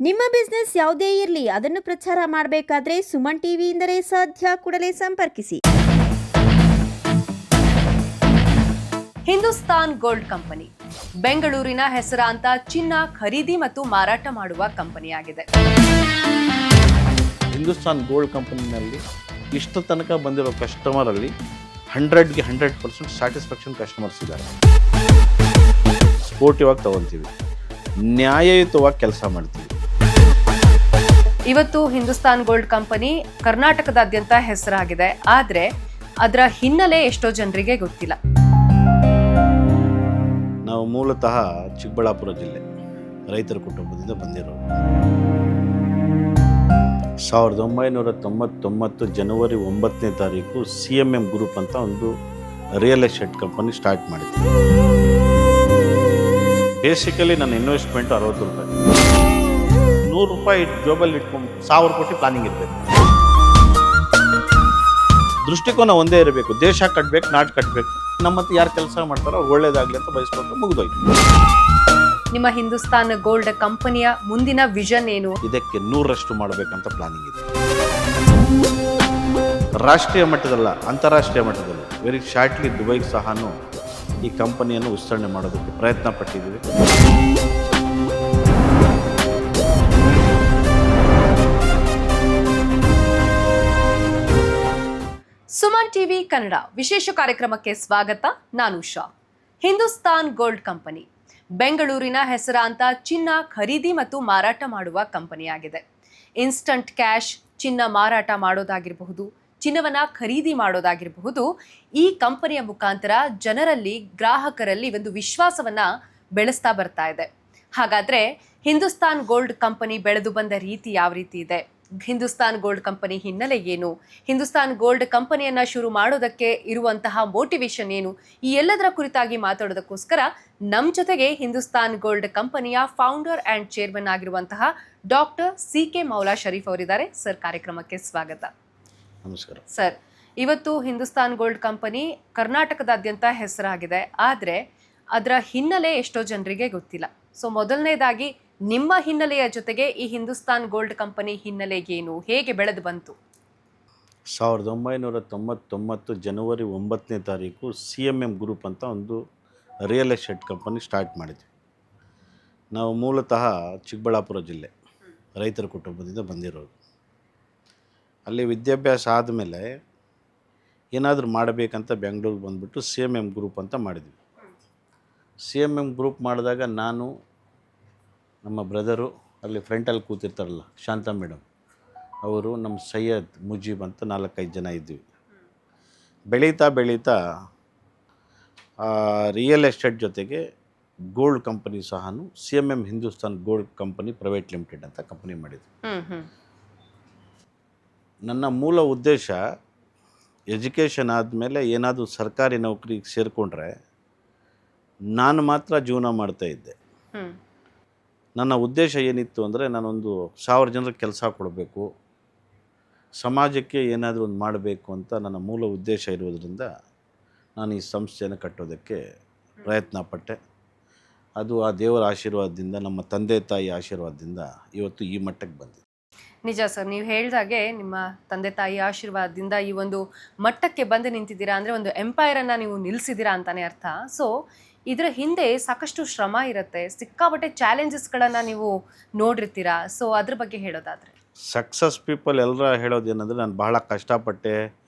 ನಿಮ್ಮ ಬಿಸ್ನೆಸ್ ಯಾವುದೇ ಇರಲಿ ಅದನ್ನು ಪ್ರಚಾರ ಮಾಡಬೇಕಾದ್ರೆ ಸುಮನ್ ಟಿವಿಯಿಂದಲೇ ಸಾಧ್ಯ. ಕೂಡಲೇ ಸಂಪರ್ಕಿಸಿ. ಹಿಂದೂಸ್ತಾನ್ ಗೋಲ್ಡ್ ಕಂಪನಿ ಬೆಂಗಳೂರಿನ ಹೆಸರಾಂತ ಚಿನ್ನ ಖರೀದಿ ಮತ್ತು ಮಾರಾಟ ಮಾಡುವ ಕಂಪನಿಯಾಗಿದೆ. ಹಿಂದೂಸ್ತಾನ್ ಗೋಲ್ಡ್ ಕಂಪನಿನಲ್ಲಿ ಇಷ್ಟು ತನಕ ಬಂದಿರೋ ಕಸ್ಟಮರಲ್ಲಿ 100ಗೆ 100% ಸ್ಯಾಟಿಸ್ಫ್ಯಾಕ್ಷನ್ ಕಸ್ಟಮರ್ಸ್ ಇದ್ದಾರೆ. ಸ್ಪೋರ್ಟಿವ್ ಆಗಿ ತಗೊತೀವಿ, ನ್ಯಾಯಯುತವಾಗಿ ಕೆಲಸ ಮಾಡ್ತೀವಿ. ಇವತ್ತು ಹಿಂದೂಸ್ತಾನ್ ಗೋಲ್ಡ್ ಕಂಪನಿ ಕರ್ನಾಟಕದಾದ್ಯಂತ ಹೆಸರಾಗಿದೆ, ಆದರೆ ಅದರ ಹಿನ್ನೆಲೆ ಎಷ್ಟೋ ಜನರಿಗೆ ಗೊತ್ತಿಲ್ಲ. ನಾವು ಮೂಲತಃ ಚಿಕ್ಕಬಳ್ಳಾಪುರ ಜಿಲ್ಲೆ ರೈತರ ಕುಟುಂಬದಿಂದ ಬಂದಿರೋರು. 1999 ಜನವರಿ 9ನೇ ತಾರೀಕು CMM ಗ್ರೂಪ್ ಅಂತ ಒಂದು ರಿಯಲ್ ಎಸ್ಟೇಟ್ ಕಂಪನಿ ಸ್ಟಾರ್ಟ್ ಮಾಡಿದ್ವಿ. ಬೇಸಿಕಲಿ ನನ್ನ ಇನ್ವೆಸ್ಟ್ಮೆಂಟ್ 60 ರೂಪಾಯಿ, 100 ರೂಪಾಯಿ ಜೋಬಲ್ಲಿ ಇಟ್ಕೊಂಡು 1000 ಕೋಟಿ ಪ್ಲಾನಿಂಗ್ ಇರಬೇಕು. ದೃಷ್ಟಿಕೋನ ಒಂದೇ ಇರಬೇಕು, ದೇಶ ಕಟ್ಟಬೇಕು, ನಾಡು ಕಟ್ಟಬೇಕು. ನಮ್ಮತ್ತೆ ಯಾರು ಕೆಲಸ ಮಾಡ್ತಾರೋ ಒಳ್ಳೇದಾಗಲಿ ಅಂತ ಬಯಸ್ಕೊಂಡು ಮುಗಿದೋಯ್ತು. ನಿಮ್ಮ ಹಿಂದೂಸ್ತಾನ್ ಗೋಲ್ಡ್ ಕಂಪನಿಯ ಮುಂದಿನ ವಿಷನ್ ಏನು? ಇದಕ್ಕೆ 100ರಷ್ಟು ಮಾಡಬೇಕಂತ ಪ್ಲಾನಿಂಗ್ ಇದೆ. ರಾಷ್ಟ್ರೀಯ ಮಟ್ಟದಲ್ಲ, ಅಂತಾರಾಷ್ಟ್ರೀಯ ಮಟ್ಟದಲ್ಲಿ ವೆರಿ ಶಾರ್ಟ್ಲಿ ದುಬೈಗೆ ಸಹನೂ ಈ ಕಂಪನಿಯನ್ನು ವಿಸ್ತರಣೆ ಮಾಡೋದಕ್ಕೆ ಪ್ರಯತ್ನ ಪಟ್ಟಿದ್ದೀವಿ. ಸುಮನ್ ಟಿವಿ ಕನ್ನಡ ವಿಶೇಷ ಕಾರ್ಯಕ್ರಮಕ್ಕೆ ಸ್ವಾಗತ. ನಾನು ಉಷಾ. ಹಿಂದೂಸ್ತಾನ್ ಗೋಲ್ಡ್ ಕಂಪನಿ ಬೆಂಗಳೂರಿನ ಹೆಸರಾಂತ ಚಿನ್ನ ಖರೀದಿ ಮತ್ತು ಮಾರಾಟ ಮಾಡುವ ಕಂಪನಿಯಾಗಿದೆ. ಇನ್ಸ್ಟಂಟ್ ಕ್ಯಾಶ್ ಚಿನ್ನ ಮಾರಾಟ ಮಾಡೋದಾಗಿರಬಹುದು, ಚಿನ್ನವನ್ನ ಖರೀದಿ ಮಾಡೋದಾಗಿರಬಹುದು, ಈ ಕಂಪನಿಯ ಮುಖಾಂತರ ಜನರಲ್ಲಿ, ಗ್ರಾಹಕರಲ್ಲಿ ಒಂದು ವಿಶ್ವಾಸವನ್ನ ಬೆಳೆಸ್ತಾ ಬರ್ತಾ ಇದೆ. ಹಾಗಾದ್ರೆ ಹಿಂದೂಸ್ತಾನ್ ಗೋಲ್ಡ್ ಕಂಪನಿ ಬೆಳೆದು ಬಂದ ರೀತಿ ಯಾವ ರೀತಿ ಇದೆ? ಹಿಂದೂಸ್ತಾನ್ ಗೋಲ್ಡ್ ಕಂಪನಿ ಹಿನ್ನೆಲೆ ಏನು? ಹಿಂದೂಸ್ತಾನ್ ಗೋಲ್ಡ್ ಕಂಪನಿಯನ್ನ ಶುರು ಮಾಡೋದಕ್ಕೆ ಇರುವಂತಹ ಮೋಟಿವೇಶನ್ ಏನು? ಈ ಎಲ್ಲದರ ಕುರಿತಾಗಿ ಮಾತಾಡೋದಕ್ಕೋಸ್ಕರ ನಮ್ಮ ಜೊತೆಗೆ ಹಿಂದೂಸ್ತಾನ್ ಗೋಲ್ಡ್ ಕಂಪನಿಯ ಫೌಂಡರ್ ಅಂಡ್ ಚೇರ್ಮನ್ ಆಗಿರುವಂತಹ ಡಾಕ್ಟರ್ CK ಮೌಲಾ ಶರೀಫ್ ಅವರಿದ್ದಾರೆ. ಸರ್, ಕಾರ್ಯಕ್ರಮಕ್ಕೆ ಸ್ವಾಗತ. ನಮಸ್ಕಾರ ಸರ್. ಇವತ್ತು ಹಿಂದೂಸ್ತಾನ್ ಗೋಲ್ಡ್ ಕಂಪನಿ ಕರ್ನಾಟಕದಾದ್ಯಂತ ಹೆಸರಾಗಿದೆ, ಆದರೆ ಅದರ ಹಿನ್ನೆಲೆ ಎಷ್ಟೋ ಜನರಿಗೆ ಗೊತ್ತಿಲ್ಲ. ಸೊ ಮೊದಲನೇದಾಗಿ ನಿಮ್ಮ ಹಿನ್ನೆಲೆಯ ಜೊತೆಗೆ ಈ ಹಿಂದೂಸ್ತಾನ್ ಗೋಲ್ಡ್ ಕಂಪನಿ ಹಿನ್ನೆಲೆ ಏನು, ಹೇಗೆ ಬೆಳೆದು ಬಂತು? 1999 ಜನವರಿ 9ನೇ ತಾರೀಕು CMM ಗ್ರೂಪ್ ಅಂತ ಒಂದು ರಿಯಲ್ ಎಸ್ಟೇಟ್ ಕಂಪನಿ ಸ್ಟಾರ್ಟ್ ಮಾಡಿದ್ವಿ. ನಾವು ಮೂಲತಃ ಚಿಕ್ಕಬಳ್ಳಾಪುರ ಜಿಲ್ಲೆ ರೈತರ ಕುಟುಂಬದಿಂದ ಬಂದಿರೋದು. ಅಲ್ಲಿ ವಿದ್ಯಾಭ್ಯಾಸ ಆದಮೇಲೆ ಏನಾದರೂ ಮಾಡಬೇಕಂತ ಬೆಂಗಳೂರಿಗೆ ಬಂದುಬಿಟ್ಟು CMM ಗ್ರೂಪ್ ಅಂತ ಮಾಡಿದ್ವಿ. CMM ಗ್ರೂಪ್ ಮಾಡಿದಾಗ ನಾನು, ನಮ್ಮ ಬ್ರದರು, ಅಲ್ಲಿ ಫ್ರಂಟಲ್ಲಿ ಕೂತಿರ್ತಾರಲ್ಲ ಶಾಂತ ಮೇಡಮ್ ಅವರು, ನಮ್ಮ ಸೈಯದ್, ಮುಜೀಬ್ ಅಂತ 4-5 ಜನ ಇದ್ವಿ. ಬೆಳೀತಾ ರಿಯಲ್ ಎಸ್ಟೇಟ್ ಜೊತೆಗೆ ಗೋಲ್ಡ್ ಕಂಪನಿ ಸಹನು CMM Hindustan gold company private limited ಅಂತ ಕಂಪನಿ ಮಾಡಿದ್ವಿ. ನನ್ನ ಮೂಲ ಉದ್ದೇಶ ಎಜುಕೇಷನ್ ಆದಮೇಲೆ ಏನಾದರೂ ಸರ್ಕಾರಿ ನೌಕರಿಗೆ ಸೇರಿಕೊಂಡ್ರೆ ನಾನು ಮಾತ್ರ ಜೀವನ ಮಾಡ್ತಾಯಿದ್ದೆ. ನನ್ನ ಉದ್ದೇಶ ಏನಿತ್ತು ಅಂದರೆ, ನಾನೊಂದು 1000 ಜನರಿಗೆ ಕೆಲಸ ಕೊಡಬೇಕು, ಸಮಾಜಕ್ಕೆ ಏನಾದರೂ ಒಂದು ಮಾಡಬೇಕು ಅಂತ ನನ್ನ ಮೂಲ ಉದ್ದೇಶ ಇರುವುದರಿಂದ ನಾನು ಈ ಸಂಸ್ಥೆಯನ್ನು ಕಟ್ಟೋದಕ್ಕೆ ಪ್ರಯತ್ನ ಪಟ್ಟೆ. ಅದು ಆ ದೇವರ ಆಶೀರ್ವಾದದಿಂದ, ನಮ್ಮ ತಂದೆ ತಾಯಿ ಆಶೀರ್ವಾದದಿಂದ ಇವತ್ತು ಈ ಮಟ್ಟಕ್ಕೆ ಬಂದಿದೆ. ನಿಜ ಸರ್, ನೀವು ಹೇಳಿದಾಗೆ ನಿಮ್ಮ ತಂದೆ ತಾಯಿ ಆಶೀರ್ವಾದದಿಂದ ಈ ಒಂದು ಮಟ್ಟಕ್ಕೆ ಬಂದು ನಿಂತಿದ್ದೀರಾ ಅಂದರೆ ಒಂದು ಎಂಪೈರನ್ನು ನೀವು ನಿಲ್ಲಿಸಿದ್ದೀರಾ ಅಂತಲೇ ಅರ್ಥ. ಸೊ ಇದರ ಹಿಂದೆ ಸಾಕಷ್ಟು ಶ್ರಮ ಇರುತ್ತೆ, ಸಿಕ್ಕಾಪಟ್ಟೆ ಚಾಲೆಂಜಸ್ಗಳನ್ನು ನೀವು ನೋಡಿರ್ತೀರಾ. ಸೊ ಅದ್ರ ಬಗ್ಗೆ ಹೇಳೋದಾದರೆ? ಸಕ್ಸಸ್ ಪೀಪಲ್ ಎಲ್ಲರ ಹೇಳೋದೇನೆಂದರೆ, ನಾನು ಬಹಳ ಕಷ್ಟಪಟ್ಟೆ,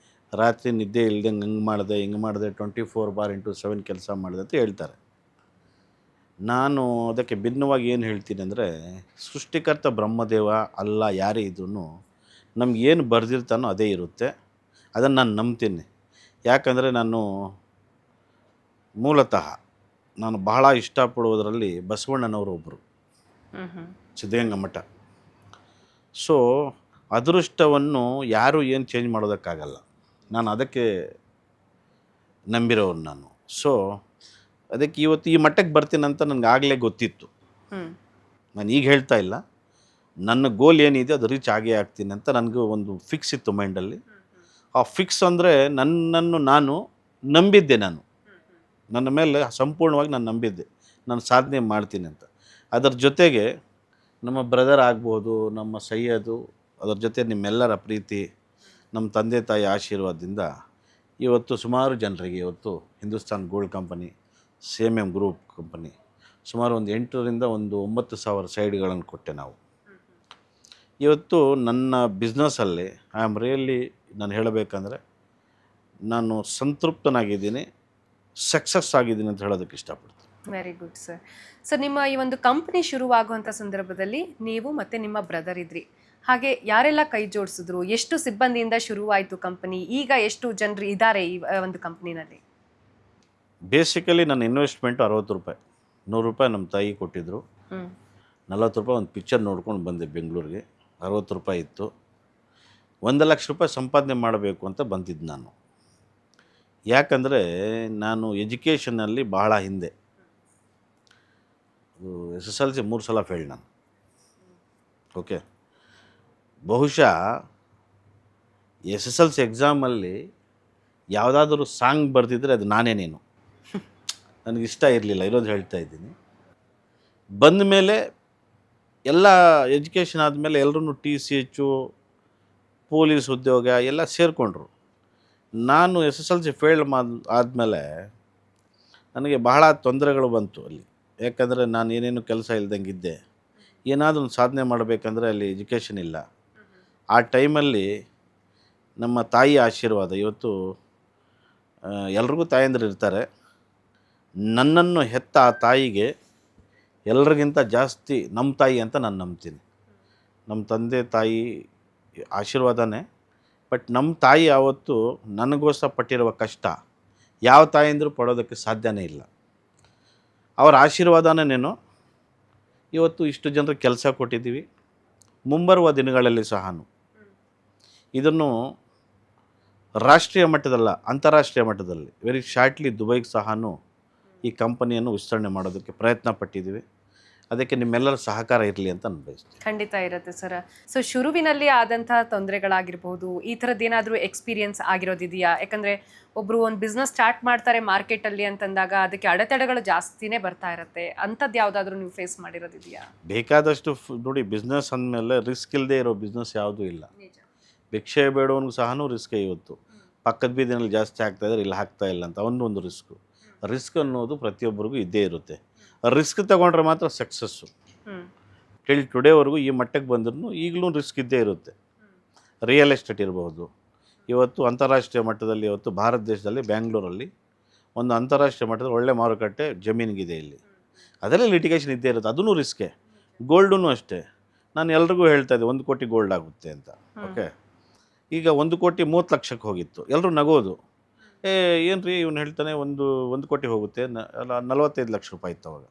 ರಾತ್ರಿ ನಿದ್ದೆ ಇಲ್ದಂಗೆ ಹಿಂಗೆ ಮಾಡಿದೆ 24/7 ಕೆಲಸ ಮಾಡಿದೆ ಅಂತ ಹೇಳ್ತಾರೆ. ನಾನು ಅದಕ್ಕೆ ಭಿನ್ನವಾಗಿ ಏನು ಹೇಳ್ತೀನಿ ಅಂದರೆ, ಸೃಷ್ಟಿಕರ್ತ ಬ್ರಹ್ಮದೇವ ಅಲ್ಲ ಯಾರೇ ಇದ್ರೂ ನಮಗೇನು ಬರೆದಿರ್ತಾನೋ ಅದೇ ಇರುತ್ತೆ. ಅದನ್ನು ನಾನು ನಂಬ್ತೀನಿ. ಯಾಕಂದರೆ ಮೂಲತಃ ನಾನು ಬಹಳ ಇಷ್ಟಪಡುವುದರಲ್ಲಿ ಬಸವಣ್ಣನವರು ಒಬ್ಬರು, ಸಿದ್ಧಗಂಗಾ ಮಠ. ಸೊ ಅದೃಷ್ಟವನ್ನು ಯಾರೂ ಏನು ಚೇಂಜ್ ಮಾಡೋದಕ್ಕಾಗಲ್ಲ. ನಾನು ಅದಕ್ಕೆ ನಂಬಿರೋರು ನಾನು. ಸೊ ಅದಕ್ಕೆ ಇವತ್ತು ಈ ಮಟ್ಟಕ್ಕೆ ಬರ್ತೀನಂತ ನನಗೆ ಆಗಲೇ ಗೊತ್ತಿತ್ತು. ನಾನು ಈಗ ಹೇಳ್ತಾ ಇಲ್ಲ, ನನ್ನ ಗೋಲ್ ಏನಿದೆ ಅದು ರೀಚ್ ಆಗೇ ಆಗ್ತೀನಿ ಅಂತ ನನಗೂ ಒಂದು ಫಿಕ್ಸ್ ಇತ್ತು ಮೈಂಡಲ್ಲಿ. ಆ ಫಿಕ್ಸ್ ಅಂದರೆ ನನ್ನನ್ನು ನಾನು ನಂಬಿದ್ದೆ. ನನ್ನ ಮೇಲೆ ಸಂಪೂರ್ಣವಾಗಿ ನಾನು ನಂಬಿದ್ದೆ, ನಾನು ಸಾಧನೆ ಮಾಡ್ತೀನಿ ಅಂತ. ಅದರ ಜೊತೆಗೆ ನಮ್ಮ ಬ್ರದರ್ ಆಗ್ಬೋದು, ನಮ್ಮ ಸೈಯದು, ಅದರ ಜೊತೆ ನಿಮ್ಮೆಲ್ಲರ ಪ್ರೀತಿ, ನಮ್ಮ ತಂದೆ ತಾಯಿ ಆಶೀರ್ವಾದದಿಂದ ಇವತ್ತು ಸುಮಾರು ಜನರಿಗೆ ಇವತ್ತು Hindustan gold company, CMM group company ಸುಮಾರು ಒಂದು 8ರಿಂದ 9,000 ಸೈಡ್ಗಳನ್ನು ಕೊಟ್ಟೆ ನಾವು. ಇವತ್ತು ನನ್ನ ಬಿಸ್ನೆಸ್ಸಲ್ಲಿ ಐ ಆಮ್ ರಿಯಲಿ ನಾನು ಹೇಳಬೇಕಂದ್ರೆ ನಾನು ಸಂತೃಪ್ತನಾಗಿದ್ದೀನಿ, ಸಕ್ಸಸ್ ಆಗಿದ್ದೀನಿ ಅಂತ ಹೇಳೋದಕ್ಕೆ ಇಷ್ಟಪಡ್ತೀನಿ. Very good sir. ಸರ್, ನಿಮ್ಮ ಈ ಒಂದು ಕಂಪನಿ ಶುರುವಾಗುವಂಥ ಸಂದರ್ಭದಲ್ಲಿ ನೀವು ಮತ್ತು ನಿಮ್ಮ ಬ್ರದರ್ ಇದ್ರಿ. ಹಾಗೆ ಯಾರೆಲ್ಲ ಕೈ ಜೋಡಿಸಿದ್ರು? ಎಷ್ಟು ಸಿಬ್ಬಂದಿಯಿಂದ ಶುರುವಾಯಿತು ಕಂಪನಿ? ಈಗ ಎಷ್ಟು ಜನರು ಇದ್ದಾರೆ ಈ ಒಂದು ಕಂಪ್ನಿನಲ್ಲಿ? ಬೇಸಿಕಲಿ ನನ್ನ ಇನ್ವೆಸ್ಟ್ಮೆಂಟು ₹60. ₹100 ನಮ್ಮ ತಾಯಿ ಕೊಟ್ಟಿದ್ದರು. ₹40 ಒಂದು ಪಿಕ್ಚರ್ ನೋಡ್ಕೊಂಡು ಬಂದೆ ಬೆಂಗಳೂರಿಗೆ. ₹60 ಇತ್ತು. ₹1,00,000 ಸಂಪಾದನೆ ಮಾಡಬೇಕು ಅಂತ ಬಂದಿದ್ದು ನಾನು. ಯಾಕಂದರೆ ನಾನು ಎಜುಕೇಷನಲ್ಲಿ ಬಹಳ ಹಿಂದೆ. SSLC 3 ಸಲ ಫೇಲ್ ನಾನು. ಓಕೆ, ಬಹುಶಃ SSLC ಎಕ್ಸಾಮಲ್ಲಿ ಯಾವುದಾದ್ರೂ ಸಾಂಗ್ ಬರೆದಿದ್ರೆ ಅದು ನಾನೇನೇನು. ನನಗಿಷ್ಟ ಇರಲಿಲ್ಲ, ಇರೋದು ಹೇಳ್ತಾ ಇದ್ದೀನಿ. ಬಂದ ಮೇಲೆ ಎಲ್ಲ ಎಜುಕೇಷನ್ ಆದಮೇಲೆ ಎಲ್ಲರೂ TCH, ಪೊಲೀಸ್ ಉದ್ಯೋಗ ಎಲ್ಲ ಸೇರಿಕೊಂಡ್ರು. ನಾನು SSLC ಫೇಲ್ ಆದಮೇಲೆ ನನಗೆ ಬಹಳ ತೊಂದರೆಗಳು ಬಂತು ಅಲ್ಲಿ. ಯಾಕಂದರೆ ನಾನು ಏನೇನು ಕೆಲಸ ಇಲ್ದಂಗೆ ಇದ್ದೆ. ಏನಾದರೂ ಒಂದು ಸಾಧನೆ ಮಾಡಬೇಕಂದ್ರೆ ಅಲ್ಲಿ ಎಜುಕೇಷನ್ ಇಲ್ಲ. ಆ ಟೈಮಲ್ಲಿ ನಮ್ಮ ತಾಯಿ ಆಶೀರ್ವಾದ, ಇವತ್ತು ಎಲ್ರಿಗೂ ತಾಯಂದಿರು ಇರ್ತಾರೆ. ನನ್ನನ್ನು ಹೆತ್ತ ಆ ತಾಯಿಗೆ ಎಲ್ರಿಗಿಂತ ಜಾಸ್ತಿ ನಮ್ಮ ತಾಯಿ ಅಂತ ನಾನು ನಂಬ್ತೀನಿ. ನಮ್ಮ ತಂದೆ ತಾಯಿ ಆಶೀರ್ವಾದನೇ, ಬಟ್ ನಮ್ಮ ತಾಯಿ ಯಾವತ್ತು ನನಗೋಸ್ಕರ ಪಟ್ಟಿರುವ ಕಷ್ಟ ಯಾವ ತಾಯಿಂದರೂ ಪಡೋದಕ್ಕೆ ಸಾಧ್ಯನೇ ಇಲ್ಲ. ಅವರ ಆಶೀರ್ವಾದನೇನೋ ಇವತ್ತು ಇಷ್ಟು ಜನರಿಗೆ ಕೆಲಸ ಕೊಟ್ಟಿದ್ದೀವಿ. ಮುಂಬರುವ ದಿನಗಳಲ್ಲಿ ಸಹ ಇದನ್ನು ರಾಷ್ಟ್ರೀಯ ಮಟ್ಟದಲ್ಲ, ಅಂತಾರಾಷ್ಟ್ರೀಯ ಮಟ್ಟದಲ್ಲಿ ವೆರಿ ಶಾರ್ಟ್ಲಿ ದುಬೈಗೆ ಸಹ ಈ ಕಂಪನಿಯನ್ನು ವಿಸ್ತರಣೆ ಮಾಡೋದಕ್ಕೆ ಪ್ರಯತ್ನ ಪಟ್ಟಿದ್ದೀವಿ. ಅದಕ್ಕೆ ನಿಮ್ಮೆಲ್ಲರ ಸಹಕಾರ ಇರಲಿ ಅಂತ ನಾನು ಬಯಸ್ತೀನಿ. ಖಂಡಿತ ಇರುತ್ತೆ ಸರ್. ಸೊ ಶುರುವಿನಲ್ಲಿ ಆದಂತಹ ತೊಂದರೆಗಳಾಗಿರ್ಬೋದು, ಈ ಥರದ್ದು ಏನಾದರೂ ಎಕ್ಸ್ಪೀರಿಯನ್ಸ್ ಆಗಿರೋದಿದೆಯಾ? ಯಾಕಂದರೆ ಒಬ್ಬರು ಒಂದು ಬಿಸ್ನೆಸ್ ಸ್ಟಾರ್ಟ್ ಮಾಡ್ತಾರೆ ಮಾರ್ಕೆಟಲ್ಲಿ ಅಂತಂದಾಗ ಅದಕ್ಕೆ ಅಡೆತಡೆಗಳು ಜಾಸ್ತಿನೇ ಬರ್ತಾ ಇರುತ್ತೆ. ಅಂಥದ್ದು ಯಾವುದಾದ್ರೂ ನೀವು ಫೇಸ್ ಮಾಡಿರೋದಿದೆಯಾ? ಬೇಕಾದಷ್ಟು ನೋಡಿ, ಬಿಸ್ನೆಸ್ ಅಂದಮೇಲೆ ರಿಸ್ಕ್ ಇಲ್ಲದೆ ಇರೋ ಬಿಸ್ನೆಸ್ ಯಾವುದೂ ಇಲ್ಲ. ಭಿಕ್ಷೆ ಬೇಡೋನಿಗೂ ಸಹ ರಿಸ್ಕೇ. ಇವತ್ತು ಪಕ್ಕದ ಬೀದಿನಲ್ಲಿ ಜಾಸ್ತಿ ಆಗ್ತಾಯಿದ್ರೆ ಇಲ್ಲಿ ಆಗ್ತಾ ಇಲ್ಲ ಅಂತ ಒಂದು ರಿಸ್ಕು. ರಿಸ್ಕ್ ಅನ್ನೋದು ಪ್ರತಿಯೊಬ್ಬರಿಗೂ ಇದ್ದೇ ಇರುತ್ತೆ. ರಿಸ್ಕ್ ತಗೊಂಡ್ರೆ ಮಾತ್ರ ಸಕ್ಸಸ್ಸು. ಟಿಲ್ ಟುಡೇವರೆಗೂ ಈ ಮಟ್ಟಕ್ಕೆ ಬಂದ್ರೂ ಈಗಲೂ ರಿಸ್ಕ್ ಇದ್ದೇ ಇರುತ್ತೆ. ರಿಯಲ್ ಎಸ್ಟೇಟ್ ಇರಬಹುದು. ಇವತ್ತು ಅಂತಾರಾಷ್ಟ್ರೀಯ ಮಟ್ಟದಲ್ಲಿ ಇವತ್ತು ಭಾರತ ದೇಶದಲ್ಲಿ ಬ್ಯಾಂಗ್ಳೂರಲ್ಲಿ ಒಂದು ಅಂತಾರಾಷ್ಟ್ರೀಯ ಮಟ್ಟದಲ್ಲಿ ಒಳ್ಳೆ ಮಾರುಕಟ್ಟೆ ಜಮೀನಿಗಿದೆ ಇಲ್ಲಿ. ಅದರಲ್ಲಿ ಲಿಟಿಗೇಷನ್ ಇದ್ದೇ ಇರುತ್ತೆ, ಅದೂ ರಿಸ್ಕೇ. ಗೋಲ್ಡೂ ಅಷ್ಟೇ. ನಾನು ಎಲ್ರಿಗೂ ಹೇಳ್ತಾ ಇದ್ದೆ 1 ಕೋಟಿ ಗೋಲ್ಡ್ ಆಗುತ್ತೆ ಅಂತ. ಓಕೆ, ಈಗ 1,30,00,000 ಹೋಗಿತ್ತು. ಎಲ್ಲರೂ ನಗೋದು, ಏನು ರೀ ಇವನು ಹೇಳ್ತಾನೆ 1 ಕೋಟಿ ಹೋಗುತ್ತೆ, 45 ಲಕ್ಷ ರೂಪಾಯಿ ಇತ್ತು ಅವಾಗ.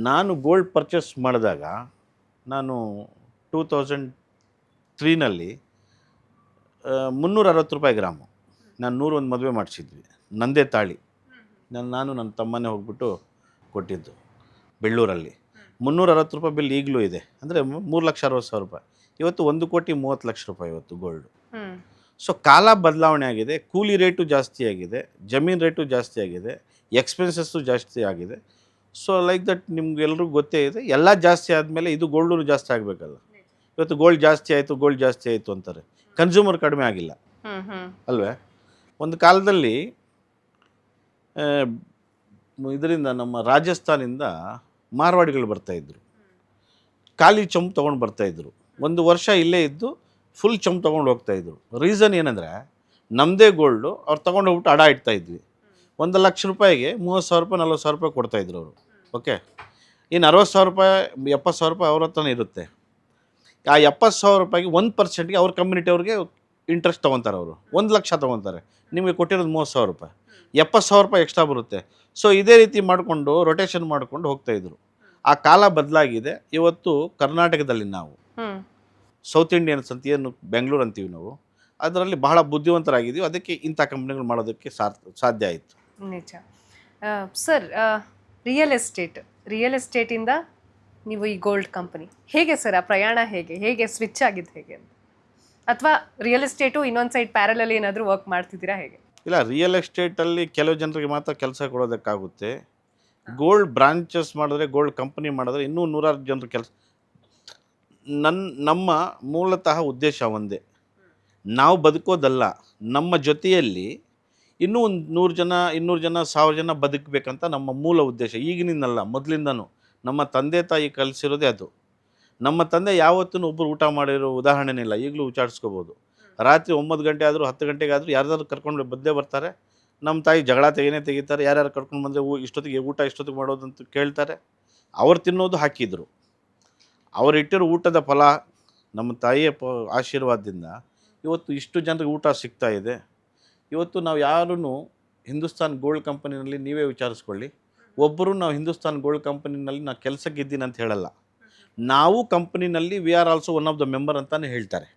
ನಾನು ಗೋಲ್ಡ್ ಪರ್ಚೇಸ್ ಮಾಡಿದಾಗ ನಾನು 2003ನಲ್ಲಿ ₹360 ಗ್ರಾಮು. ನಾನು 101 ಮದುವೆ ಮಾಡಿಸಿದ್ವಿ, ನಂದೇ ತಾಳಿ. ನಾನು ನನ್ನ ತಮ್ಮನೇ ಹೋಗ್ಬಿಟ್ಟು ಕೊಟ್ಟಿದ್ದು ಬೆಳ್ಳೂರಲ್ಲಿ. ₹360 ಬಿಲ್ ಈಗಲೂ ಇದೆ. ಅಂದರೆ 3,60,000 ಇವತ್ತು 1,30,00,000 ಇವತ್ತು ಗೋಲ್ಡು. ಸೊ ಕಾಲ ಬದಲಾವಣೆ ಆಗಿದೆ, ಕೂಲಿ ರೇಟು ಜಾಸ್ತಿ ಆಗಿದೆ, ಜಮೀನು ರೇಟು ಜಾಸ್ತಿ ಆಗಿದೆ, ಎಕ್ಸ್ಪೆನ್ಸಸ್ಸು ಜಾಸ್ತಿ ಆಗಿದೆ. ಸೊ ಲೈಕ್ ದಟ್ ನಿಮ್ಗೆಲ್ರಿಗೂ ಗೊತ್ತೇ ಇದೆ. ಎಲ್ಲ ಜಾಸ್ತಿ ಆದಮೇಲೆ ಇದು ಗೋಲ್ಡು ಜಾಸ್ತಿ ಆಗಬೇಕಲ್ಲ. ಇವತ್ತು ಗೋಲ್ಡ್ ಜಾಸ್ತಿ ಆಯಿತು ಅಂತಾರೆ, ಕನ್ಸ್ಯೂಮರ್ ಕಡಿಮೆ ಆಗಿಲ್ಲ ಅಲ್ವೇ? ಒಂದು ಕಾಲದಲ್ಲಿ ಇದರಿಂದ ನಮ್ಮ ರಾಜಸ್ಥಾನಿಂದ ಮಾರ್ವಾಡಿಗಳು ಬರ್ತಾಯಿದ್ರು, ಖಾಲಿ ಚಂಪು ತೊಗೊಂಡು ಬರ್ತಾಯಿದ್ರು. 1 ವರ್ಷ ಇಲ್ಲೇ ಇದ್ದು ಫುಲ್ ಚಂಪು ತೊಗೊಂಡು ಹೋಗ್ತಾಯಿದ್ರು. ರೀಸನ್ ಏನಂದರೆ ನಮ್ಮದೇ ಗೋಲ್ಡು ಅವ್ರು ತೊಗೊಂಡು ಹೋಗ್ಬಿಟ್ಟು ಅಡ ಇಡ್ತಾಯಿದ್ವಿ. ₹1,00,000 ₹30,000 ₹40,000 ಕೊಡ್ತಾಯಿದ್ರು ಅವರು. ಓಕೆ, ಇನ್ನು ₹60,000 ₹70,000 ಅವ್ರ ಹತ್ರನೇ ಇರುತ್ತೆ. ಆ ₹70,000 1%ಗೆ ಅವ್ರ ಕಮ್ಯುನಿಟಿಯವ್ರಿಗೆ ಇಂಟ್ರೆಸ್ಟ್ ತೊಗೊತಾರೆ. ಅವರು 1,00,000 ತೊಗೊತಾರೆ, ನಿಮಗೆ ಕೊಟ್ಟಿರೋದು ₹30,000, ₹70,000 ಎಕ್ಸ್ಟ್ರಾ ಬರುತ್ತೆ. ಸೊ ಇದೇ ರೀತಿ ಮಾಡಿಕೊಂಡು ರೊಟೇಷನ್ ಮಾಡಿಕೊಂಡು ಹೋಗ್ತಾಯಿದ್ರು. ಆ ಕಾಲ ಬದಲಾಗಿದೆ. ಇವತ್ತು ಕರ್ನಾಟಕದಲ್ಲಿ ನಾವು ಸೌತ್ ಇಂಡಿಯನ್ಸ್ ಅಂತ ಏನು ಬೆಂಗಳೂರು ಅಂತೀವಿ ನಾವು, ಅದರಲ್ಲಿ ಬಹಳ ಬುದ್ಧಿವಂತರಾಗಿದ್ದೀವಿ. ಅದಕ್ಕೆ ಇಂಥ ಕಂಪ್ನಿಗಳು ಮಾಡೋದಕ್ಕೆ ಸಾಧ್ಯ ಆಯಿತು. ನಿಜ ಸರ್. ರಿಯಲ್ ಎಸ್ಟೇಟಿಂದ ನೀವು ಈ ಗೋಲ್ಡ್ ಕಂಪನಿ ಹೇಗೆ ಸರ್, ಆ ಪ್ರಯಾಣ ಹೇಗೆ ಸ್ವಿಚ್ ಆಗಿದ್ದು ಹೇಗೆ ಅಂತ? ಅಥವಾ ರಿಯಲ್ ಎಸ್ಟೇಟು ಇನ್ನೊಂದು ಸೈಡ್ ಪ್ಯಾರಲಲ್ಲಿ ಏನಾದರೂ ವರ್ಕ್ ಮಾಡ್ತಿದ್ದೀರಾ ಹೇಗೆ? ಇಲ್ಲ, ರಿಯಲ್ ಎಸ್ಟೇಟಲ್ಲಿ ಕೆಲವು ಜನರಿಗೆ ಮಾತ್ರ ಕೆಲಸ ಕೊಡೋದಕ್ಕಾಗುತ್ತೆ. ಗೋಲ್ಡ್ ಬ್ರಾಂಚಸ್ ಮಾಡಿದ್ರೆ, ಗೋಲ್ಡ್ ಕಂಪನಿ ಮಾಡಿದ್ರೆ ಇನ್ನೂ 100 ಜನರು ಕೆಲಸ ನಮ್ಮ ಮೂಲತಃ ಉದ್ದೇಶ ಒಂದೇ, ನಾವು ಬದುಕೋದಲ್ಲ, ನಮ್ಮ ಜೊತೆಯಲ್ಲಿ ಇನ್ನೂ ಒಂದು 100 ಜನ 200 ಜನ 1000 ಜನ ಬದುಕಬೇಕಂತ ನಮ್ಮ ಮೂಲ ಉದ್ದೇಶ. ಈಗಿನಿಂದಲ್ಲ, ಮೊದಲಿಂದನೂ ನಮ್ಮ ತಂದೆ ತಾಯಿ ಕಲಿಸಿರೋದೇ ಅದು. ನಮ್ಮ ತಂದೆ ಯಾವತ್ತೂ ಒಬ್ಬರು ಊಟ ಮಾಡಿರೋ ಉದಾಹರಣೆನೇ ಇಲ್ಲ. ಈಗಲೂ ವಿಚಾರಿಸ್ಕೋಬೋದು. ರಾತ್ರಿ 9 ಗಂಟೆ ಆದರೂ 10 ಗಂಟೆಗಾದರೂ ಯಾರ್ದಾದ್ರು ಕರ್ಕೊಂಡು ಬಂದೇ ಬರ್ತಾರೆ. ನಮ್ಮ ತಾಯಿ ಜಗಳ ತೆಗಿತಾರೆ, ಯಾರ್ಯಾರು ಕರ್ಕೊಂಡು ಬಂದರೆ ಇಷ್ಟೊತ್ತಿಗೆ ಊಟ ಇಷ್ಟೊತ್ತಿಗೆ ಮಾಡೋದಂತ ಕೇಳ್ತಾರೆ. ಅವ್ರು ತಿನ್ನೋದು ಹಾಕಿದ್ರು. ಅವ್ರು ಇಟ್ಟಿರೋ ಊಟದ ಫಲ ನಮ್ಮ ತಾಯಿಯ ಆಶೀರ್ವಾದದಿಂದ ಇವತ್ತು ಇಷ್ಟು ಜನರಿಗೆ ಊಟ ಸಿಗ್ತಾ ಇದೆ. ಇವತ್ತು ನಾವು ಯಾರೂ ಹಿಂದೂಸ್ತಾನ್ ಗೋಲ್ಡ್ ಕಂಪನಿನಲ್ಲಿ ನೀವೇ ವಿಚಾರಿಸ್ಕೊಳ್ಳಿ, ಒಬ್ಬರು ನಾವು ಹಿಂದೂಸ್ತಾನ್ ಗೋಲ್ಡ್ ಕಂಪನಿನಲ್ಲಿ ನಾನು ಕೆಲಸಕ್ಕಿದ್ದೀನಿ ಅಂತ ಹೇಳಲ್ಲ. ನಾವು ಕಂಪನಿನಲ್ಲಿ we are also one of the member ಅಂತಾನೆ ಹೇಳ್ತಾರೆ.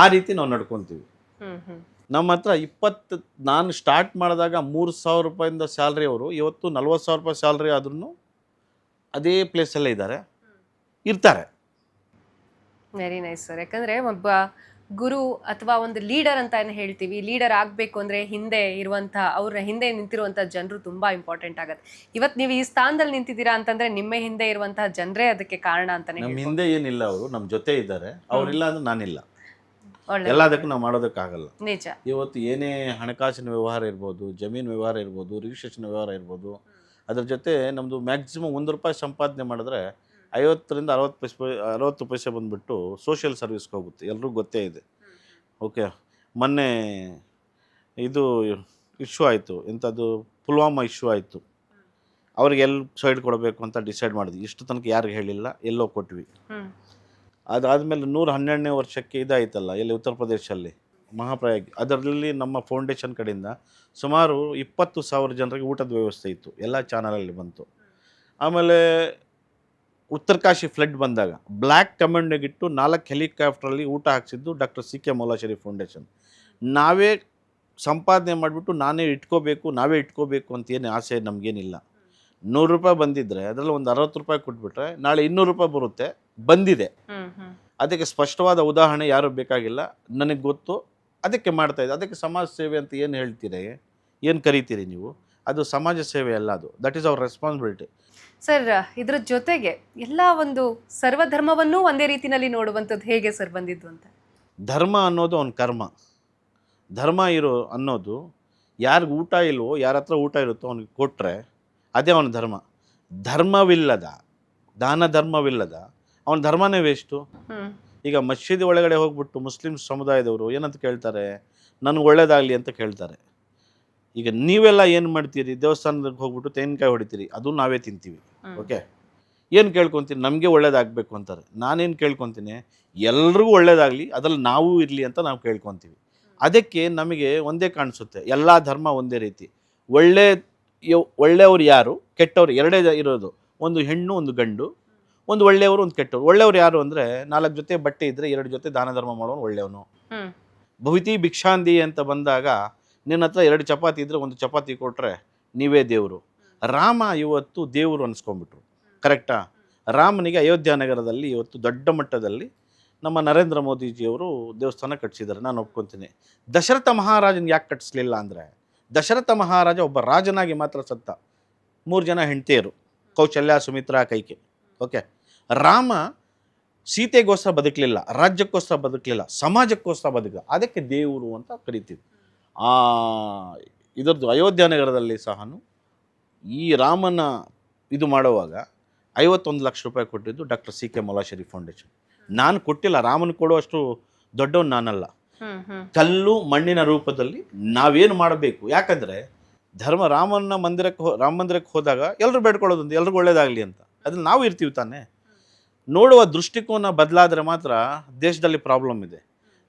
ಆ ರೀತಿ ನಾವು ನಡ್ಕೊತೀವಿ. ನಮ್ಮ ಹತ್ರ ನಾನು ಸ್ಟಾರ್ಟ್ ಮಾಡಿದಾಗ 3,000 ರೂಪಾಯಿಂದ ಸ್ಯಾಲ್ರಿ ಅವರು ಇವತ್ತು 40,000 ರೂಪಾಯಿ ಸ್ಯಾಲ್ರಿ ಆದ್ರೂ ಅದೇ ಪ್ಲೇಸಲ್ಲೇ ಇರ್ತಾರೆ. Very nice sir. ಯಾಕಂದ್ರೆ ಒಬ್ಬ ಗುರು ಅಥವಾ ಒಂದು ಲೀಡರ್ ಅಂತ ಏನು ಹೇಳ್ತೀವಿ, ಲೀಡರ್ ಆಗಬೇಕು ಅಂದರೆ ಅವ್ರ ಹಿಂದೆ ನಿಂತಿರುವಂಥ ಜನರು ತುಂಬ ಇಂಪಾರ್ಟೆಂಟ್ ಆಗುತ್ತೆ. ಇವತ್ತು ನೀವು ಈ ಸ್ಥಾನದಲ್ಲಿ ನಿಂತಿದ್ದೀರಾ ಅಂತಂದ್ರೆ ನಿಮ್ಮ ಹಿಂದೆ ಇರುವಂತಹ ಜನರೇ ಅದಕ್ಕೆ ಕಾರಣ ಅಂತಾನೆ. ನಮ್ಮ ಹಿಂದೆ ಏನಿಲ್ಲ, ಅವರು ನಮ್ಮ ಜೊತೆ ಇದ್ದಾರೆ. ಅವರಿಲ್ಲ ಅಂದ್ರೆ ನಾನಿಲ್ಲ. ಎಲ್ಲದಕ್ಕೂ ನಾವು ಮಾಡೋದಕ್ಕಾಗಲ್ಲ. ನಿಜ. ಇವತ್ತು ಏನೇ ಹಣಕಾಸಿನ ವ್ಯವಹಾರ ಇರ್ಬೋದು, ಜಮೀನು ವ್ಯವಹಾರ ಇರ್ಬೋದು, ರಿಜಿಸ್ಟ್ರೇಷನ್ ವ್ಯವಹಾರ ಇರ್ಬೋದು, ಅದ್ರ ಜೊತೆ ನಮ್ಮದು ಮ್ಯಾಕ್ಸಿಮಮ್ 1 ರೂಪಾಯಿ ಸಂಪಾದನೆ ಮಾಡಿದ್ರೆ 50ರಿಂದ 60 ಪೈಸೆ ಬಂದುಬಿಟ್ಟು ಸೋಷಿಯಲ್ ಸರ್ವಿಸ್ಗೆ ಹೋಗುತ್ತೆ. ಎಲ್ರಿಗೂ ಗೊತ್ತೇ ಇದೆ. ಓಕೆ, ಮೊನ್ನೆ ಇದು ಇಶ್ಯೂ ಆಯಿತು, ಎಂಥದ್ದು ಪುಲ್ವಾಮಾ ಇಶ್ಯೂ ಆಯಿತು. ಅವ್ರಿಗೆ ಎಲ್ಲಿ ಸೈಡ್ ಕೊಡಬೇಕು ಅಂತ ಡಿಸೈಡ್ ಮಾಡಿದ್ವಿ. ಇಷ್ಟು ತನಕ ಯಾರಿಗೆ ಹೇಳಿಲ್ಲ, ಎಲ್ಲೋ ಕೊಟ್ವಿ. ಅದಾದಮೇಲೆ 112ನೇ ವರ್ಷಕ್ಕೆ ಇದಾಯ್ತಲ್ಲ, ಎಲ್ಲಿ ಉತ್ತರ ಪ್ರದೇಶಲ್ಲಿ ಮಹಾಪ್ರಯಾಗ್, ಅದರಲ್ಲಿ ನಮ್ಮ ಫೌಂಡೇಶನ್ ಕಡೆಯಿಂದ ಸುಮಾರು 20,000 ಜನರಿಗೆ ಊಟದ ವ್ಯವಸ್ಥೆ ಇತ್ತು. ಎಲ್ಲ ಚಾನಲಲ್ಲಿ ಬಂತು. ಆಮೇಲೆ ಉತ್ತರಕಾಶಿ ಫ್ಲಡ್ ಬಂದಾಗ ಬ್ಲ್ಯಾಕ್ ಕಮಾಂಡ್ನಾಗಿಟ್ಟು 4 ಹೆಲಿಕಾಪ್ಟ್ರಲ್ಲಿ ಊಟ ಹಾಕ್ಸಿದ್ದು ಡಾಕ್ಟರ್ ಸಿ ಕೆ ಮೌಲಾಶರೀಫ್ ಫೌಂಡೇಶನ್. ನಾವೇ ಸಂಪಾದನೆ ಮಾಡಿಬಿಟ್ಟು ನಾವೇ ಇಟ್ಕೋಬೇಕು ಅಂತ ಏನು ಆಸೆ ನಮಗೇನಿಲ್ಲ. 100 ರೂಪಾಯಿ ಬಂದಿದ್ದರೆ ಅದರಲ್ಲಿ ಒಂದು 60 ರೂಪಾಯಿ ಕೊಟ್ಬಿಟ್ರೆ ನಾಳೆ 200 ರೂಪಾಯಿ ಬರುತ್ತೆ. ಬಂದಿದೆ. ಅದಕ್ಕೆ ಸ್ಪಷ್ಟವಾದ ಉದಾಹರಣೆ ಯಾರು ಬೇಕಾಗಿಲ್ಲ, ನನಗೆ ಗೊತ್ತು, ಅದಕ್ಕೆ ಮಾಡ್ತಾಯಿದ್ದೆ. ಅದಕ್ಕೆ ಸಮಾಜ ಸೇವೆ ಅಂತ ಏನು ಹೇಳ್ತೀರಿ, ಏನು ಕರಿತೀರಿ ನೀವು, ಅದು ಸಮಾಜ ಸೇವೆ ಅಲ್ಲ, ಅದು that is our responsibility. Sir, ಇದ್ರ ಜೊತೆಗೆ ಎಲ್ಲ ಒಂದು ಸರ್ವಧರ್ಮವನ್ನೂ ಒಂದೇ ರೀತಿಯಲ್ಲಿ ನೋಡುವಂಥದ್ದು ಹೇಗೆ ಸರ್ ಬಂದಿದ್ದು ಅಂತ? ಧರ್ಮ ಅನ್ನೋದು ಅವನ ಕರ್ಮ. ಧರ್ಮ ಅನ್ನೋದು ಯಾರಿಗೂ ಊಟ ಇಲ್ವೋ, ಯಾರ ಹತ್ರ ಊಟ ಇರುತ್ತೋ ಅವ್ನಿಗೆ ಕೊಟ್ಟರೆ ಅದೇ ಅವನ ಧರ್ಮ. ದಾನ ಧರ್ಮವಿಲ್ಲದ ಅವನ ಧರ್ಮನೇ ವೇಸ್ಟು. ಈಗ ಮಸೀದಿ ಒಳಗಡೆ ಹೋಗ್ಬಿಟ್ಟು ಮುಸ್ಲಿಂ ಸಮುದಾಯದವರು ಏನಂತ ಕೇಳ್ತಾರೆ, ನನಗೆ ಒಳ್ಳೇದಾಗಲಿ ಅಂತ ಕೇಳ್ತಾರೆ. ಈಗ ನೀವೆಲ್ಲ ಏನು ಮಾಡ್ತೀರಿ, ದೇವಸ್ಥಾನಕ್ಕೆ ಹೋಗ್ಬಿಟ್ಟು ತೆಂಗಿನಕಾಯಿ ಹೊಡಿತೀರಿ, ಅದು ನಾವೇ ತಿಂತೀವಿ. ಓಕೆ, ಏನು ಕೇಳ್ಕೊತೀನಿ, ನಮಗೆ ಒಳ್ಳೇದಾಗಬೇಕು ಅಂತಾರೆ. ನಾನೇನು ಕೇಳ್ಕೊತೀನಿ, ಎಲ್ರಿಗೂ ಒಳ್ಳೇದಾಗಲಿ, ಅದರಲ್ಲಿ ನಾವು ಇರಲಿ ಅಂತ ನಾವು ಕೇಳ್ಕೊತೀವಿ. ಅದಕ್ಕೆ ನಮಗೆ ಒಂದೇ ಕಾಣಿಸುತ್ತೆ, ಎಲ್ಲ ಧರ್ಮ ಒಂದೇ ರೀತಿ. ಒಳ್ಳೆಯವರು ಯಾರು, ಕೆಟ್ಟವ್ರು ಎರಡೇ ಇರೋದು. ಒಂದು ಹೆಣ್ಣು, ಒಂದು ಗಂಡು. ಒಂದು ಒಳ್ಳೆಯವರು, ಒಂದು ಕೆಟ್ಟವರು. ಒಳ್ಳೆಯವರು ಯಾರು ಅಂದರೆ 4 ಜೊತೆ ಬಟ್ಟೆ ಇದ್ದರೆ 2 ಜೊತೆ ದಾನ ಧರ್ಮ ಮಾಡೋನು ಒಳ್ಳೆಯವನು. ಭವಿತಿ ಭಿಕ್ಷಾಂದಿ ಅಂತ ಬಂದಾಗ ನಿನ್ನ ಹತ್ರ 2 ಚಪಾತಿ ಇದ್ದರೆ 1 ಚಪಾತಿ ಕೊಟ್ಟರೆ ನೀವೇ ದೇವರು. ರಾಮ ಇವತ್ತು ದೇವರು ಅನ್ಸ್ಕೊಂಡ್ಬಿಟ್ರು. ಕರೆಕ್ಟಾ? ರಾಮನಿಗೆ ಅಯೋಧ್ಯ ನಗರದಲ್ಲಿ ಇವತ್ತು ದೊಡ್ಡ ಮಟ್ಟದಲ್ಲಿ ನಮ್ಮ ನರೇಂದ್ರ ಮೋದಿಜಿಯವರು ದೇವಸ್ಥಾನ ಕಟ್ಟಿಸಿದ್ದಾರೆ, ನಾನು ಒಪ್ಕೊತೀನಿ. ದಶರಥ ಮಹಾರಾಜನಿಗೆ ಯಾಕೆ ಕಟ್ಟಿಸ್ಲಿಲ್ಲ ಅಂದರೆ, ದಶರಥ ಮಹಾರಾಜ ಒಬ್ಬ ರಾಜನಾಗಿ ಮಾತ್ರ ಸತ್ತ. 3 ಜನ ಹೆಂಡತಿಯರು, ಕೌಶಲ್ಯ, ಸುಮಿತ್ರಾ, ಕೈಕೆ. ಓಕೆ, ರಾಮ ಸೀತೆಗೋಸ್ಕರ ಬದುಕಲಿಲ್ಲ, ರಾಜ್ಯಕ್ಕೋಸ್ಕರ ಬದುಕಲಿಲ್ಲ, ಸಮಾಜಕ್ಕೋಸ್ಕರ ಬದುಕ. ಅದಕ್ಕೆ ದೇವರು ಅಂತ ಕರಿತೀವಿ. ಇದರದ್ದು ಅಯೋಧ್ಯ ನಗರದಲ್ಲಿ ಸಹ ಈ ರಾಮನ ಇದು ಮಾಡುವಾಗ 51 ಲಕ್ಷ ರೂಪಾಯಿ ಕೊಟ್ಟಿದ್ದು ಡಾಕ್ಟರ್ ಸಿ ಕೆ ಮೌಲಾಶರೀಫ್ ಫೌಂಡೇಶನ್. ನಾನು ಕೊಟ್ಟಿಲ್ಲ, ರಾಮನ ಕೊಡುವಷ್ಟು ದೊಡ್ಡವನು ನಾನಲ್ಲ. ಕಲ್ಲು ಮಣ್ಣಿನ ರೂಪದಲ್ಲಿ ನಾವೇನು ಮಾಡಬೇಕು, ಯಾಕಂದರೆ ರಾಮ ಮಂದಿರಕ್ಕೆ ಹೋದಾಗ ಎಲ್ಲರೂ ಬೇಡ್ಕೊಳ್ಳೋದೊಂದು, ಎಲ್ರಿಗೂ ಒಳ್ಳೇದಾಗಲಿ ಅಂತ. ಅದ್ರಲ್ಲಿ ನಾವು ಇರ್ತೀವಿ ತಾನೆ. ನೋಡುವ ದೃಷ್ಟಿಕೋನ ಬದಲಾದರೆ ಮಾತ್ರ ದೇಶದಲ್ಲಿ ಪ್ರಾಬ್ಲಮ್ ಇದೆ.